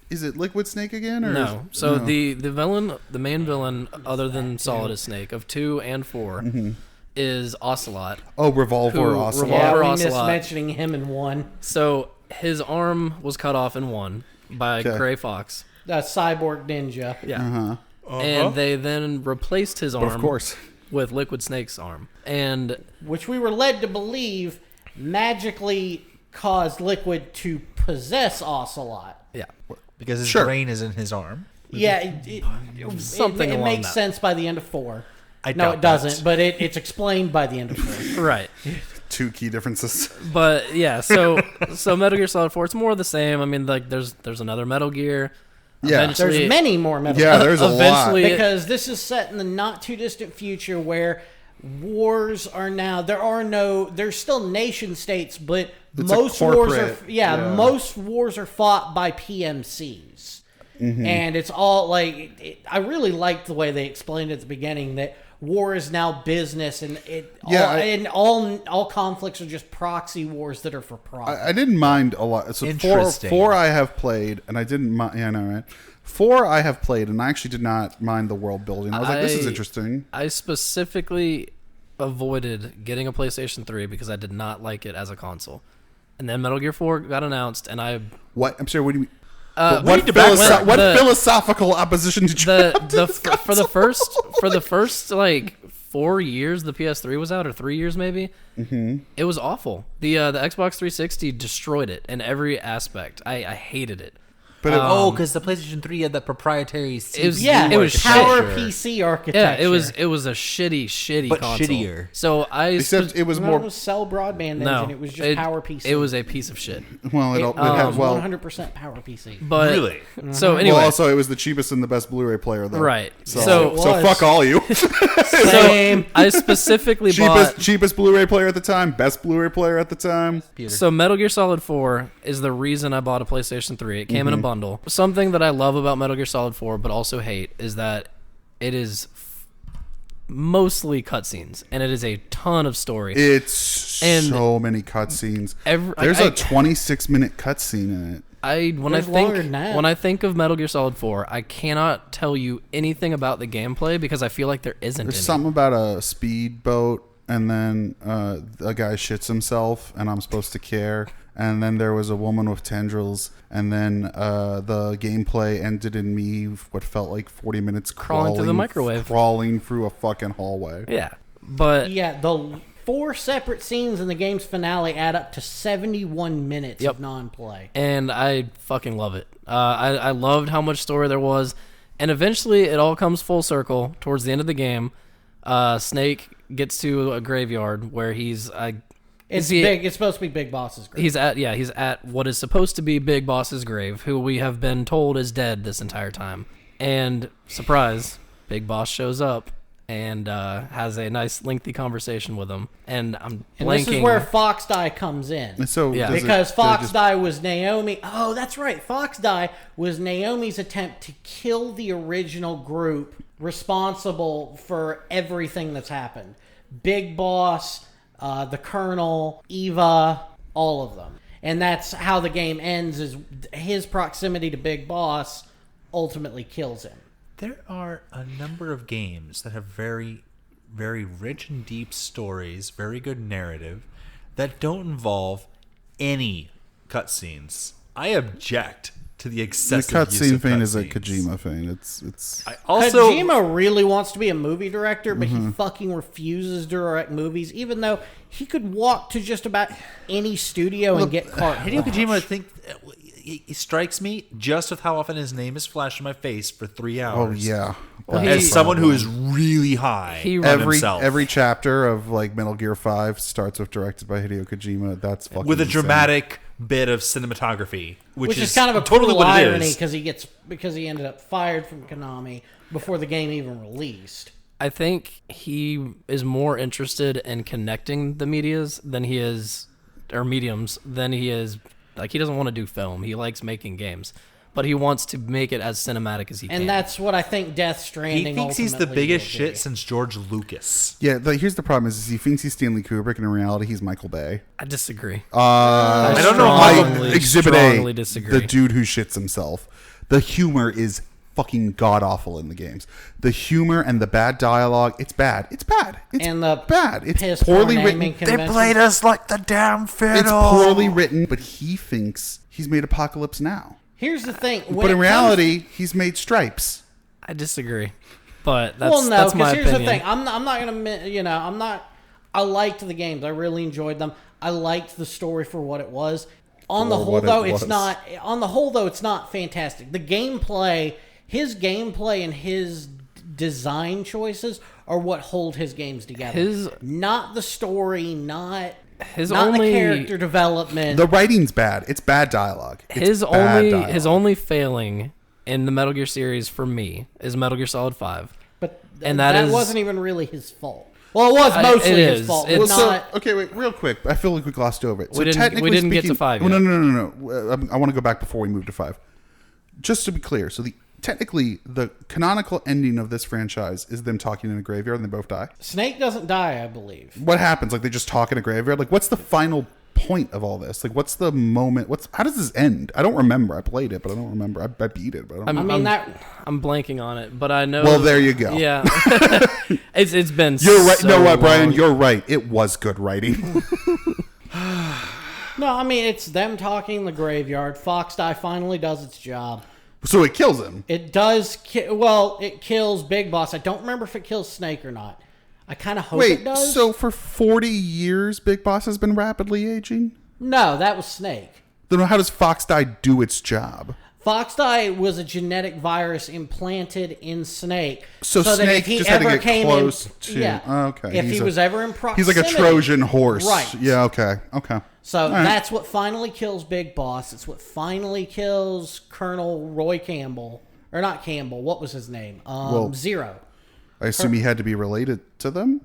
Is it Liquid Snake again? Or No. So the villain, the main villain, other than Solid as Snake of 2 and 4, is Ocelot. Oh, Revolver Ocelot. Yeah, we Ocelot. missed mentioning him in 1. So his arm was cut off in 1 by Gray Fox. Cyborg Ninja. Yeah. And they then replaced his arm, Of course. with Liquid Snake's arm. And Which we were led to believe magically caused Liquid to possess Ocelot. yeah. Because his Sure. brain is in his arm. Yeah, Something it along makes that. sense by the end of 4. I No, doubt it doesn't, that. but it's explained by the end of 4. Right. 2 key differences. But yeah, so Metal Gear Solid 4, it's more of the same. I mean, like there's another Metal Gear. Yeah. Eventually- There's many more Metal Yeah, Gear. there's a lot. Eventually- Because this is set in the not too distant future where wars are now there's still nation states, but It's a most wars are corporate, most wars are fought by PMCs. And it's all like I really liked the way they explained at the beginning that war is now business, and all conflicts are just proxy wars that are for profit. I didn't mind a lot. So Interesting. four I have played, and I didn't mind. Yeah, I know, right? 4 I have played, and I actually did not mind the world building. I was like, this is interesting. I specifically avoided getting a PlayStation 3 because I did not like it as a console. And then Metal Gear 4 got announced, and I What? I'm sorry. What do you mean? what Philosophical opposition did you have to this for the first like 4 years the PS3 was out, or 3 years maybe, it was awful. The Xbox 360 destroyed it in every aspect. I hated it. But because the PlayStation 3 had that proprietary CPU it was power architecture. PC architecture. Yeah, it was a shitty But console. shittier. So except it was It more. was cell broadband no, engine. It was just power PC. It was a piece of shit. Well, it had 100% power PC. But Really? so anyway, Well, also it was the cheapest and the best Blu-ray player, though. right. So It was. fuck all you. Same. I specifically bought. cheapest Blu-ray player at the time, best Blu-ray player at the time. So Metal Gear Solid 4 is the reason I bought a PlayStation 3. It came in a bundle. Something that I love about Metal Gear Solid 4, but also hate, is that it is mostly cutscenes, and it is a ton of story. It's And so many cutscenes. There's There's a 26-minute cutscene in it. There's longer than that. When I think of Metal Gear Solid 4, I cannot tell you anything about the gameplay because I feel like there isn't There's any. something about a speedboat, and then a guy shits himself, and I'm supposed to care. And then there was a woman with tendrils, and then the gameplay ended in me what felt like 40 minutes Crawling through the microwave. crawling through a fucking hallway. Yeah, but Yeah, the 4 separate scenes in the game's finale add up to 71 minutes Yep. of non-play. and I fucking love it. I loved how much story there was, and eventually it all comes full circle towards the end of the game. Snake gets to a graveyard where he's It's big. It's supposed to be Big Boss's grave. he's at what is supposed to be Big Boss's grave, who we have been told is dead this entire time. And surprise, Big Boss shows up and has a nice lengthy conversation with him. And I'm And blanking. this is where Fox Dye comes in. And so Yeah. does it- Because Fox just- Dye was Naomi. Oh, that's right. Fox Dye was Naomi's attempt to kill the original group responsible for everything that's happened. Big Boss, the Colonel, Eva, all of them. And that's how the game ends, is his proximity to Big Boss ultimately kills him. There are a number of games that have very, very rich and deep stories, very good narrative, that don't involve any cutscenes. I object to the The excessive use cutscene of thing is a cutscenes. Kojima thing. It's. I also, Kojima really wants to be a movie director, but he fucking refuses to direct movies, even though he could walk to just about any studio and get carte Hideo blanche. Kojima, I think he strikes me just with how often his name is flashed in my face for 3 Oh hours. yeah. Well, That's As the someone who problem. is really high He- on every himself. every chapter of like Metal Gear 5 starts with directed by Hideo Kojima. That's fucking with a insane. dramatic bit of cinematography, Which is kind of a totally cool what it irony is. because he ended up fired from Konami before the game even released. I think he is more interested in connecting the mediums than he is, or mediums than he is. Like, he doesn't want to do film. He likes making games, but he wants to make it as cinematic as he can. And that's what I think Death Stranding He thinks he's the ultimately biggest will be. shit since George Lucas. Yeah, here's the problem: is he thinks he's Stanley Kubrick, and in reality, he's Michael Bay. I disagree. I don't know strongly, Exhibit strongly A, disagree. the dude who shits himself. The humor is fucking god awful in the games. The humor and the bad dialogue, it's bad. It's bad. It's And the bad. It's piss poorly poor written. naming convention. us like the damn fiddle. It's poorly written, but he thinks he's made Apocalypse Now. Here's the thing. When But it in comes- reality, he's made Stripes. I disagree, but that's well, no, that's my because here's opinion. the thing. I'm not gonna, I'm not. I liked the games. I really enjoyed them. I liked the story for what it was. On the For whole, what it though, it's was. not. On the whole, though, it's not fantastic. The gameplay, his gameplay, and his design choices are what hold his games together. Not the story, not His not only the character development. The writing's bad. It's bad dialogue. It's his bad only dialogue. his only failing in the Metal Gear series for me is Metal Gear Solid 5. but and that that is- wasn't even really his fault. Well, it was mostly it his is. fault. It's- But So, not. okay, wait, real quick. I feel like we glossed over it. So We didn't- technically we didn't get to speaking- 5 Oh, yet. no. I want to go back before we move to 5. Just to be clear, so technically the canonical ending of this franchise is them talking in a graveyard and they both die. Snake doesn't die, I believe. What happens? Like they just talk in a graveyard? Like what's the final point of all this? Like what's the moment? How does this end? I don't remember. I played it, but I don't remember. I beat it, but I don't remember. I'm blanking on it, but I know. Well, there you go. Yeah, it's been. You're right. So You know what, Brian? long. You're right. It was good writing. No, I mean, it's them talking in the graveyard. Fox Die finally does its job. So it kills him. It does. It kills Big Boss. I don't remember if it kills Snake or not. I kind of hope Wait, it does. so for 40 years, Big Boss has been rapidly aging? No, that was Snake. Then how does Fox Die do its job? Fox Die was a genetic virus implanted in Snake. So that Snake if he just had to ever get came close in, to- yeah, okay, if he's he a- was ever in He's proximity, like a Trojan horse. Right. Yeah, okay. So All right. that's what finally kills Big Boss. It's what finally kills Colonel Roy Campbell. Or not Campbell. What was his name? Zero. I assume he had to be related to them?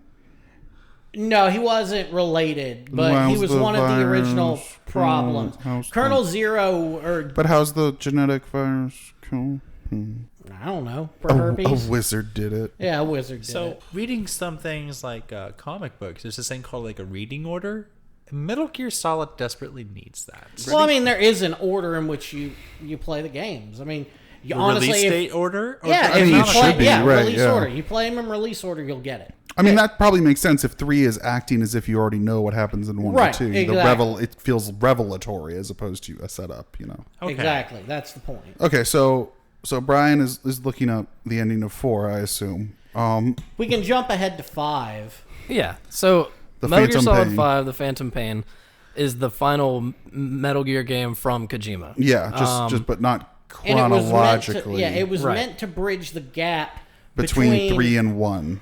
No, he wasn't related, but he How's was the one of the virus? original problems. How's the- Colonel Zero, or But how's the genetic virus? Cool. I don't know, for herpes. A wizard did it. Yeah, a wizard did So it. reading some things like comic books, there's this thing called like a reading order. Metal Gear Solid desperately needs that. Well, I mean, there is an order in which you play the games. I mean, you honestly, release if, date order. Or yeah, I if mean, you it play, should be, yeah, right, release yeah. order. You play them in release order, you'll get it. I mean, that probably makes sense if 3 is acting as if you already know what happens in 1 Right, and 2. exactly. It feels revelatory as opposed to a setup, you know. Okay. Exactly, that's the point. Okay, so Brian is looking up the ending of 4, I assume. We can jump ahead to 5. Yeah. So The Metal Gear Phantom Solid Pain. 5, The Phantom Pain, is the final Metal Gear game from Kojima. Yeah, just but not And it was chronologically. meant to, it was Right. meant to bridge the gap between 3 and 1.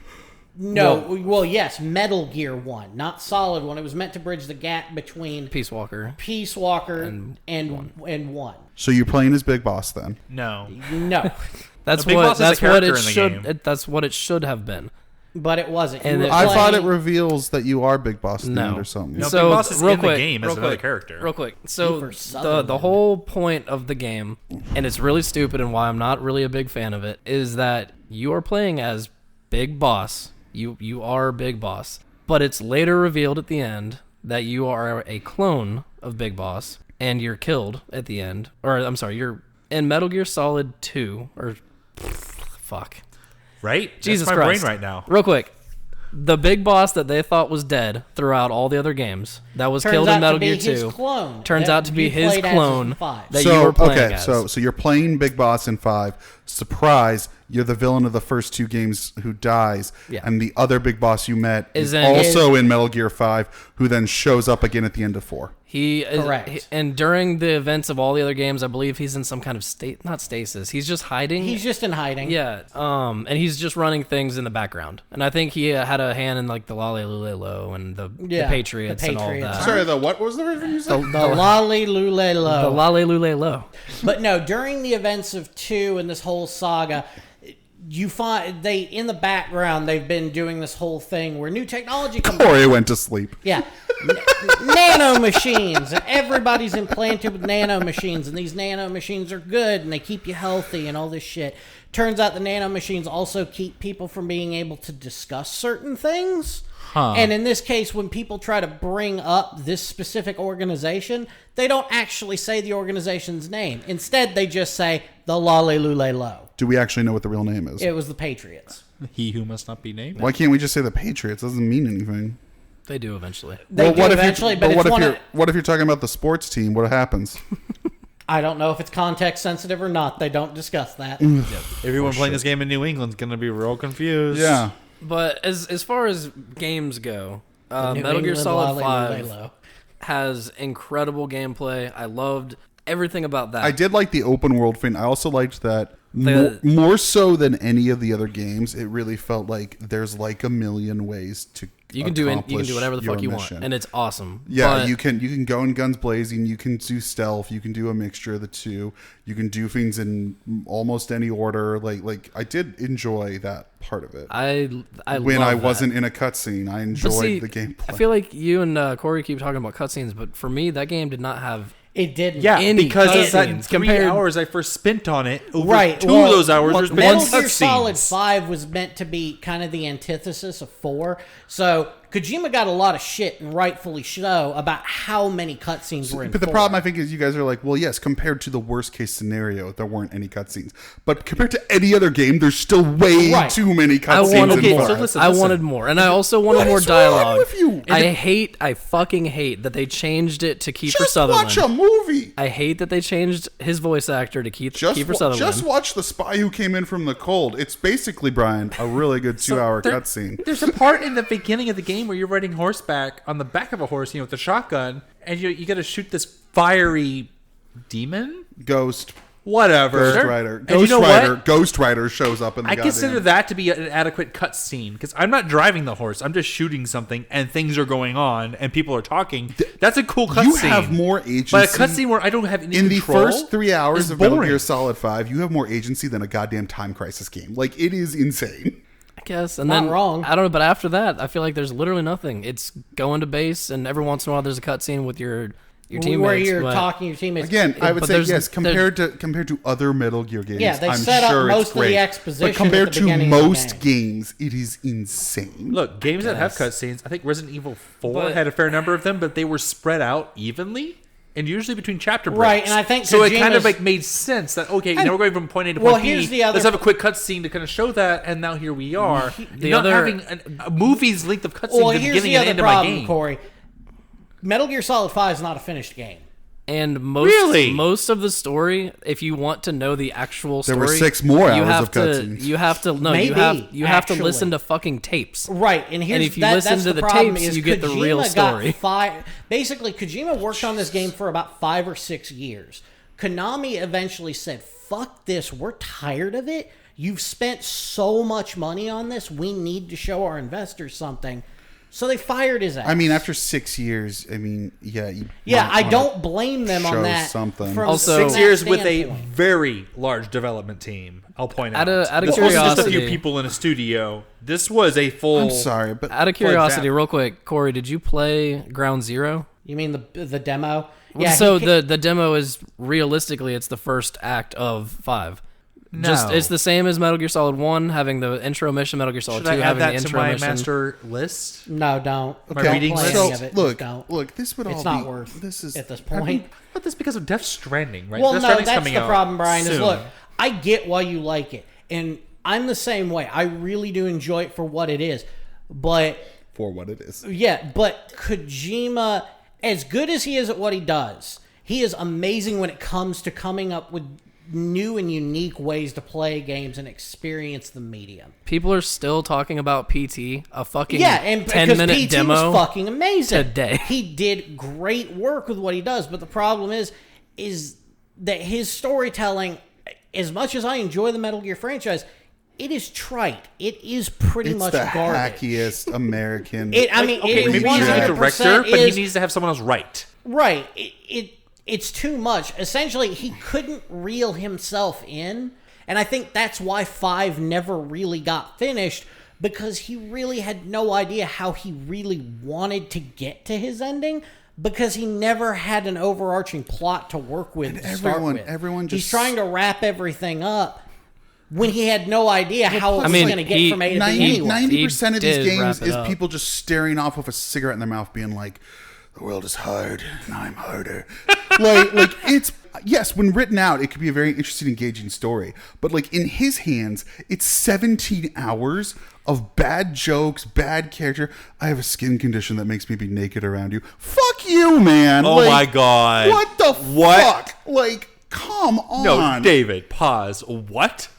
No, well, yes, Metal Gear 1, not Solid 1. It was meant to bridge the gap between Peace Walker. Peace Walker and 1. So you're playing as Big Boss then. No. No, That's Big what Boss is a that's what character it in the should game. that's what it should have been. but it wasn't. You And were it- I thought it playing- reveals that you are Big Boss at the No. end or something. No, So Big Boss is real in quick, the game as real another quick, character. Real quick. So Kiefer the Sutherland. whole point of the game, and it's really stupid and why I'm not really a big fan of it, is that you are playing as Big Boss. You are Big Boss. But it's later revealed at the end that you are a clone of Big Boss and you're killed at the end. Or I'm sorry, you're in Metal Gear Solid 2 or fuck. Right? Jesus That's my Christ. brain right now. Real quick. the big boss that they thought was dead throughout all the other games, that was Turns killed out in Metal to be Gear his 2, clone turns that out to be you his played as in clone 5. that you were playing as. So you're playing Big Boss in 5. Surprise, you're the villain of the first 2 games who dies. Yeah. And the other big boss you met Is is in- also in Metal Gear 5, who then shows up again at the end of 4. He is, Correct. and during the events of all the other games, I believe he's in some kind of not stasis. He's just hiding. He's just in hiding. Yeah, and he's just running things in the background. And I think he had a hand in like the Lale Lule Lo and the Patriots and all Patriots. that. Sorry, what was the first one you said? The Lolly Lulelo. The Lale Lule Lo. But no, during the events of 2 and this whole saga, you find in the background they've been doing this whole thing where new technology comes. Corey went to sleep. Yeah, nano machines, and everybody's implanted with nano machines, and these nano machines are good and they keep you healthy and all this shit. Turns out the nano machines also keep people from being able to discuss certain things. And in this case, when people try to bring up this specific organization, they don't actually say the organization's name. Instead, they just say the Lale Lule Lo. Do we actually know what the real name is? It was the Patriots. He who must not be named. Why can't we just say the Patriots? It doesn't mean anything. They do eventually. They do what eventually, if but what it's if one you're of, what if you're talking about the sports team? What happens? I don't know if it's context sensitive or not. They don't discuss that. Everyone playing this game in New England's gonna be real confused. Yeah. But as far as games go, New Metal Gear England Solid Lale 5 Lule. has incredible gameplay. I loved everything about that. I did like the open world thing. I also liked that The- more so than any of the other games. It really felt like there's like a million ways to You can do accomplish whatever the fuck your you mission. want, and it's awesome. Yeah, But you can go in guns blazing. You can do stealth. You can do a mixture of the two. You can do things in almost any order. Like I did enjoy that part of it. I when love I that. wasn't in a cutscene, I But enjoyed see, the gameplay. I feel like you and Corey keep talking about cutscenes, but for me, that game did not have. It didn't. Yeah, Any because it's that cutscenes 3 compared- hours I first spent on it, over Right. 2 well, of those hours were spent on Metal Gear Solid cutscenes. 5 was meant to be kind of the antithesis of 4. So Kojima got a lot of shit, and rightfully so, about how many cutscenes were in But the 4. problem, I think, is you guys are like, well, yes, compared to the worst case scenario, there weren't any cutscenes. But compared to any other game, there's still way Right. too many I cutscenes. wanted in more. five. so listen, I listen. wanted more, and I also wanted What more is wrong dialogue. with you? I fucking hate that they changed it to Kiefer Just Sutherland. watch a movie. I hate that they changed his voice actor to Kiefer Just Sutherland. watch The Spy Who Came In From the Cold. It's basically, Brian, a really good 2-hour cutscene. There's a part in the beginning of the game where you're riding horseback on the back of a horse, with a shotgun, and you got to shoot this fiery demon. Ghost Whatever. Rider. And Ghost you know Rider. what? Ghost Rider shows up in the I goddamn... consider that to be an adequate cutscene because I'm not driving the horse. I'm just shooting something, and things are going on, and people are talking. That's a cool cutscene. You have more agency. But a cutscene where I don't have any in the control first 3 hours is of Metal boring. Gear Solid 5, you have more agency than a goddamn Time Crisis game. Like, it is insane. I guess, and Not then wrong. I don't know, but after that, I feel like there's literally nothing. It's going to base, and every once in a while, there's a cutscene with your teammates. where you're but- talking to your teammates. Again, I would But say there's- yes. Compared to other Metal Gear games, Yeah, they I'm set up sure most it's of the great. exposition But compared at the to beginning of the most games, it is insane. Look, games that have cutscenes. I think Resident Evil 4 But- had a fair number of them, but they were spread out evenly. And usually between chapter breaks. Right, and I think so. It kind of Kojima's- like made sense that okay, now we're going from point A to Well, point B. here's the other- Let's have a quick cutscene to kind of show that, and now here we are. The Not other- having a movie's length of cutscenes Well, at the here's beginning the and other end of my problem, game. Corey. Metal Gear Solid 5 is not a finished game. And most Really? most of the story, if you want to know the actual There story, were 6 more you hours have of to cutscenes. you have to no Maybe, you have to actually. listen to fucking tapes. Right, and here's if you that, listen that's to the the problem tapes, is you get the real Kojima got story. Basically, Kojima worked on this game for about 5 or 6 years. Konami eventually said, "Fuck this, we're tired of it. You've spent so much money on this. We need to show our investors something." So they fired his ass. I mean, after 6 years, I mean, yeah. You yeah, might I wanna don't blame them show on that. something. From Also- from 6 that years with a standpoint. very large development team. I'll point out. Out of This wasn't just a few curiosity- people in a studio. This was a full. I'm sorry, but Out of curiosity, real quick, Corey, did you play Ground Zero? You mean the demo? So he the demo is realistically it's the first act of 5. Just No. it's the same as Metal Gear Solid 1 having the intro mission, Metal Gear Solid Should 2 I add having the that to intro my mission. master list? No, don't. My Don't reading play list? any So, of it. look, Just don't. look, this would all It's be... not worth this is at this I mean, point. But that's because of Death Stranding, right? Well, Death no, Stranding's that's coming the out problem, Brian. Is soon. look, I get why you like it, and I'm the same way. I really do enjoy it for what it is. But For what it is. yeah, but Kojima, as good as he is at what he does, he is amazing when it comes to coming up with new and unique ways to play games and experience the medium. People are still talking about PT, a fucking Yeah, and because 10-minute PT demo. was fucking amazing today. He did great work with what he does, but the problem is that his storytelling, as much as I enjoy the Metal Gear franchise, it is trite. It is pretty It's much the garbage. hackiest American. I mean, Okay, it maybe he's a 100% good director, but he is- needs to have someone else write. Right. It's too much. Essentially, he couldn't reel himself in, and I think that's why 5 never really got finished, because he really had no idea how he really wanted to get to his ending, because he never had an overarching plot to work with. And to start everyone with. He's just- trying to wrap everything up when he had no idea how it was mean, going to get he- from A to B anyway. 90% of these He did games wrap it is up. people just staring off with a cigarette in their mouth, being like, "The world is hard, and I'm harder." like it's yes, when written out, it could be a very interesting, engaging story. But like in his hands, it's 17 hours of bad jokes, bad character. I have a skin condition that makes me be naked around you. Fuck you, man. Oh Like, my God. What the What? fuck? Like, come on. No, David, pause. What?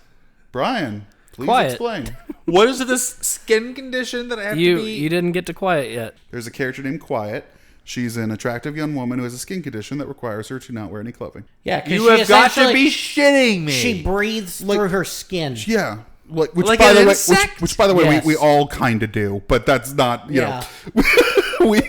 Brian, please Quiet. explain. What is this skin condition that I have to You be? didn't get to quiet yet. There's a character named Quiet. She's an attractive young woman who has a skin condition that requires her to not wear any clothing. Yeah, 'cause You she have got to essentially- be shitting me. She breathes through her skin. Yeah. Which Like by an the way, insect? which by the way, Yes. we all kind of do, but that's not, you Yeah. know. we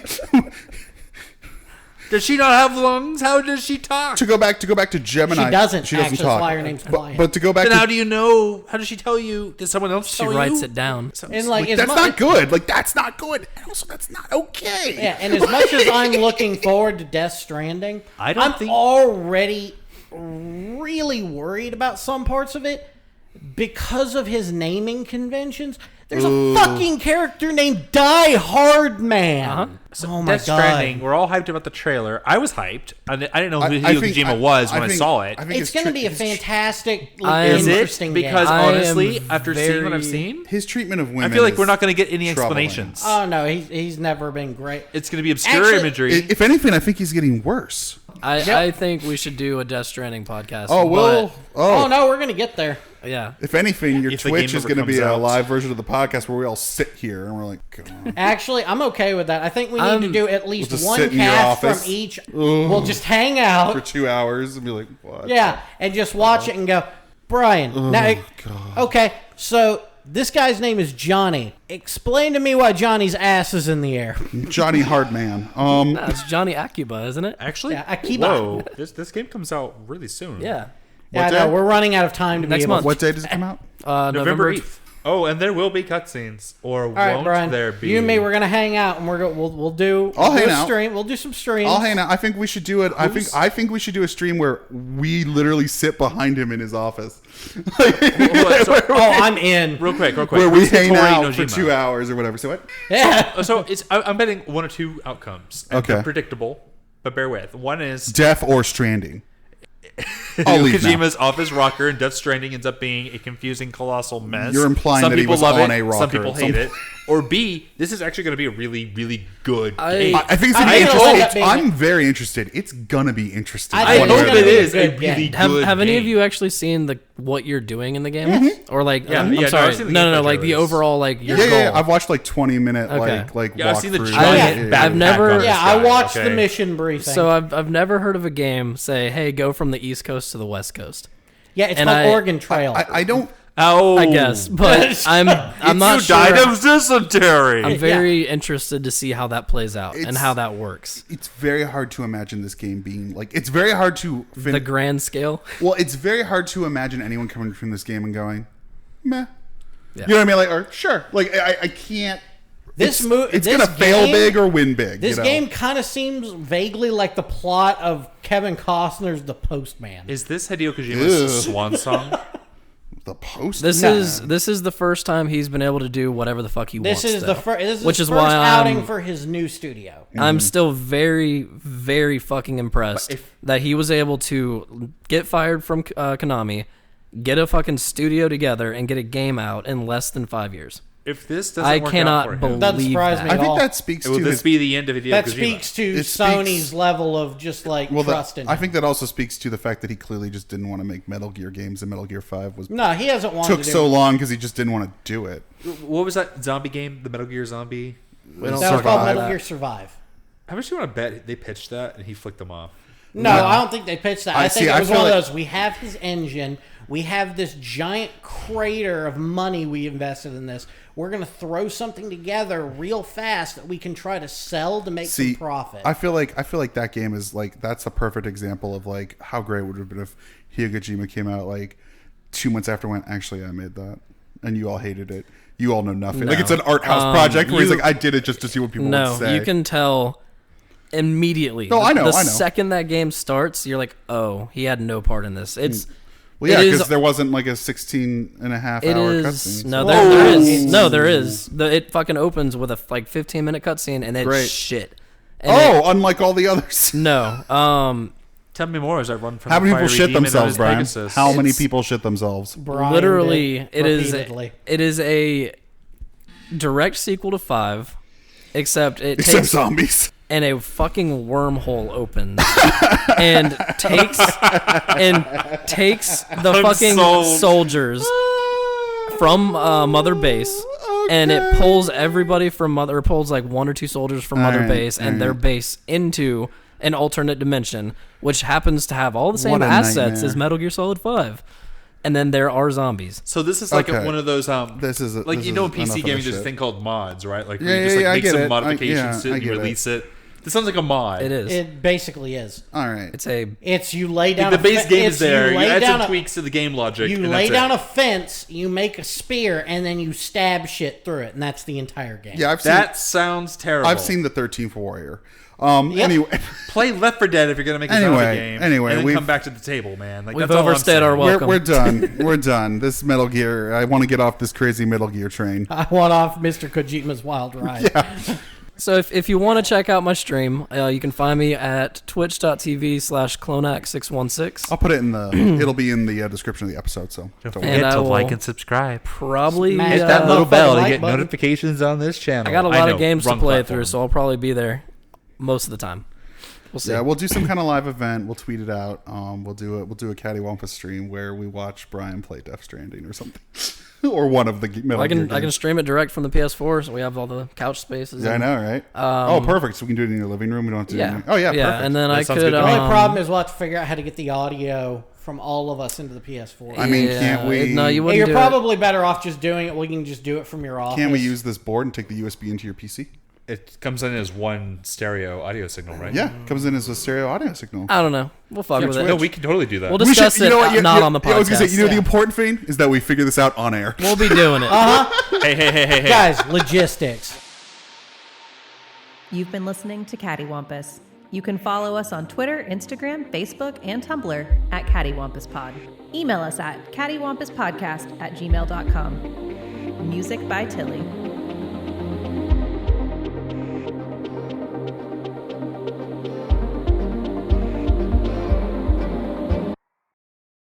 Does she not have lungs? How does she talk? to go back to Gemini. She doesn't, She doesn't actually. talk. That's why her name's Quiet. But to go back Then to how do you know? How does she tell you? Did someone else She tell writes you? it down. And like, as that's mu- not good. Like that's not good. And also that's not okay. Yeah, and as much as I'm looking forward to Death Stranding, I don't I'm think- already really worried about some parts of it because of his naming conventions. There's a fucking character named Die Hard Man. Oh my Death god! Stranding. We're all hyped about the trailer. I was hyped. I didn't know who I Hideo think- Kojima was when I think- saw it. I think It's going to be a his- fantastic, Is it? interesting Because game. I am honestly, after seeing what I've very- seen, His treatment of I women. feel like is we're not going to get any troubling. explanations. Oh no, he's never been great. It's going to be obscure Actually- imagery. If anything, I think he's getting worse. I think we should do a Death Stranding podcast. Oh well. Oh no, we're going to get there. but, yeah. If anything, your If the Twitch game is ever going to be comes a out. live version of the podcast where we all sit here and we're like, God. Actually, I'm okay with that. I think we need to do at least We'll just one sit in your cast from office. each. We'll just hang out. for 2 hours and be like, what? Yeah, and just watch it and go, Brian. Now, okay, so this guy's name is Johnny. Explain to me why Johnny's ass is in the air. Johnny Hardman. That's Johnny Akiba, isn't it? Actually, Yeah, Akiba. whoa, this game comes out really soon. Yeah. Yeah, I day? know, we're running out of time to Next be able month. What day does it come out? November 8th. Oh, and there will be cutscenes, or All right, won't Brian. there be? You and me, we're gonna hang out, and we'll do. I'll we'll hang do a out. stream. We'll do some streams. I'll hang out. I think we should do it. I think we should do a stream where we literally sit behind him in his office, So, Oh, I'm in. real quick. where we hang Tori out for Nojima. 2 hours or whatever. So what? Yeah. So I'm betting one or two outcomes. And Okay. they're predictable, but bear with. One is Death or Stranding. I'll leave now. Kojima's office rocker and Death Stranding ends up being a confusing colossal mess. You're implying some that he people was love on it, a rocker some people at hate some- it. Or B, this is actually going to be a really, really good I- game. I think it's I gonna be think it'll end interesting. up being- I'm very interested. It's gonna be interesting. I I think hope it's gonna it be a is a good really game. good Have any of game. you actually seen what you're doing in the game, Mm-hmm. or like? Yeah, I'm yeah, no, sorry, I've seen the no, gameplay like the trailers. overall like your yeah, goal. yeah. I've watched like 20-minute Okay. like Yeah, I've seen the walkthrough. giant Yeah. I've never- backpack on Yeah, this I guy, watched okay? the mission briefing. So I've never heard of a game say, "Hey, go from the East Coast to the West Coast." yeah, it's and called I- Oregon Trail. I don't. Oh, I guess, but I'm not you sure. died of dysentery. I'm very interested to see how that plays out and It's- how that works. It's very hard to imagine this game being like. It's very hard to. The grand scale. Well, it's very hard to imagine anyone coming from this game and going, meh. Yeah. You know what I mean? Like, or sure. Like, I can't. This it's, mo- It's this gonna fail game- big or win big. This you know? game kind of seems vaguely like the plot of Kevin Costner's The Postman. Is this Hideo Kojima's Ew. swan song? The post. This No. is the first time he's been able to do whatever the fuck he This wants. is though. the first. This is Which his is first why outing I'm- for his new studio. I'm still very, very fucking impressed But if- that he was able to get fired from Konami, get a fucking studio together, and get a game out in less than 5 years. If this doesn't I work out cannot for him, believe Doesn't surprise that. me I at think all. that speaks will to this his, be the end of Hideo That Kojima? speaks to It speaks- Sony's level of just like trust in I him. think that also speaks to the fact that he clearly just didn't want to make Metal Gear games, and Metal Gear 5 was No, he hasn't wanted took to do so long because he just didn't want to do it. What was that zombie game? The Metal Gear Zombie? We don't That was talk called about Metal that. Gear Survive. How much do you want to bet they pitched that and he flicked them off? No, I don't think they pitched that. I think I it was feel one of like- those. We have his engine. We have this giant crater of money we invested in this. We're going to throw something together real fast that we can try to sell to make some profit. I feel like that game is like that's a perfect example of like how great it would have been if Hideo Kojima came out like 2 months after and went, actually I made that, and you all hated it. You all know nothing. Like it's an art house project where he's like, I did it just to see what people would say. You can tell immediately. No, I know, The I know. second that game starts, you're like, oh, he had no part in this. It's Well, yeah, it is- because there wasn't like a 16 and a half It hour is cutscene. no, so- there Whoa. is no, there is. It fucking opens with a like 15-minute cutscene and it's Great. shit. And unlike all the others. no, Tell me more as I run from How the many people fiery shit demon themselves, on his Brian? Pegasus. How many It's- people shit themselves? Brian literally, did repeatedly. it is a direct sequel to 5, except it Except takes zombies. and a fucking wormhole opens and takes the fucking Unsold. soldiers from Mother Base, and it pulls everybody from Mother, or pulls like 1 or 2 soldiers from Mother Alright, Base and their alright. base into an alternate dimension, which happens to have all the same What a assets nightmare. as Metal Gear Solid 5. And then there are zombies. So this is like Okay. one of those This is like this you know is in PC enough of gaming this there's a shit. thing called mods, right? Like Yeah, where you just yeah, I like make get some it. modifications to it I and you get it. release it. This sounds like a mod. It is. It basically is. All right. It's a It's you lay down the a base fe- game it's is there. You lay add down some a- tweaks to the game logic. You and lay that's down it. a fence, you make a spear, and then you stab shit through it, and that's the entire game. Yeah, That sounds terrible. I've seen the 13th Warrior. Yep. Anyway, Play Left 4 Dead if you're gonna make a zombie Anyway, game. anyway, and then we've- come back to the table, man. Like We've that's all I'm overstayed our saying. welcome. we're done. We're done. This Metal Gear. I want to get off this crazy Metal Gear train. I want off Mr. Kojima's wild ride. So if you want to check out my stream, you can find me at twitch.tv/clonac616. I'll put it in the. It'll be in the description of the episode. So don't worry. And I will subscribe. probably Smash Hit Yeah, that little motherfucking bell to like get button. notifications on this channel. I got a lot know, of games to wrong play platform. through, so I'll probably be there most of the time. We'll see. Yeah, we'll do some kind of live event. We'll tweet it out. We'll do it. We'll do a Cattywampus stream where we watch Brian play Death Stranding or something, or one of the Metal I Gear can games. stream it direct from the PS4, so we have all the couch spaces. Yeah, I and- know, right? Perfect. So we can do it in your living room. We don't have to. Yeah. Do anything. Oh yeah, perfect. And then That I sounds could. good to The me. only problem is we'll have to figure out how to get the audio from all of us into the PS4. I mean, can't we? No, you Hey, wouldn't you're do probably better off just doing it. We can just do it from your office. Can we use this board and take the USB into your PC? It comes in as one stereo audio signal, right? Yeah, comes in as a stereo audio signal. it. I don't know. We'll fuck with it. No, we can totally do that. We'll We discuss should- you know what, it not on the podcast. I was gonna say, you know, yeah. the important thing is that we figure this out on air. We'll be doing it. Hey. Guys, logistics. You've been listening to Cattywampus. You can follow us on Twitter, Instagram, Facebook, and Tumblr at CattyWampusPod. Email us at cattywampuspodcast@gmail.com. Music by Tilly.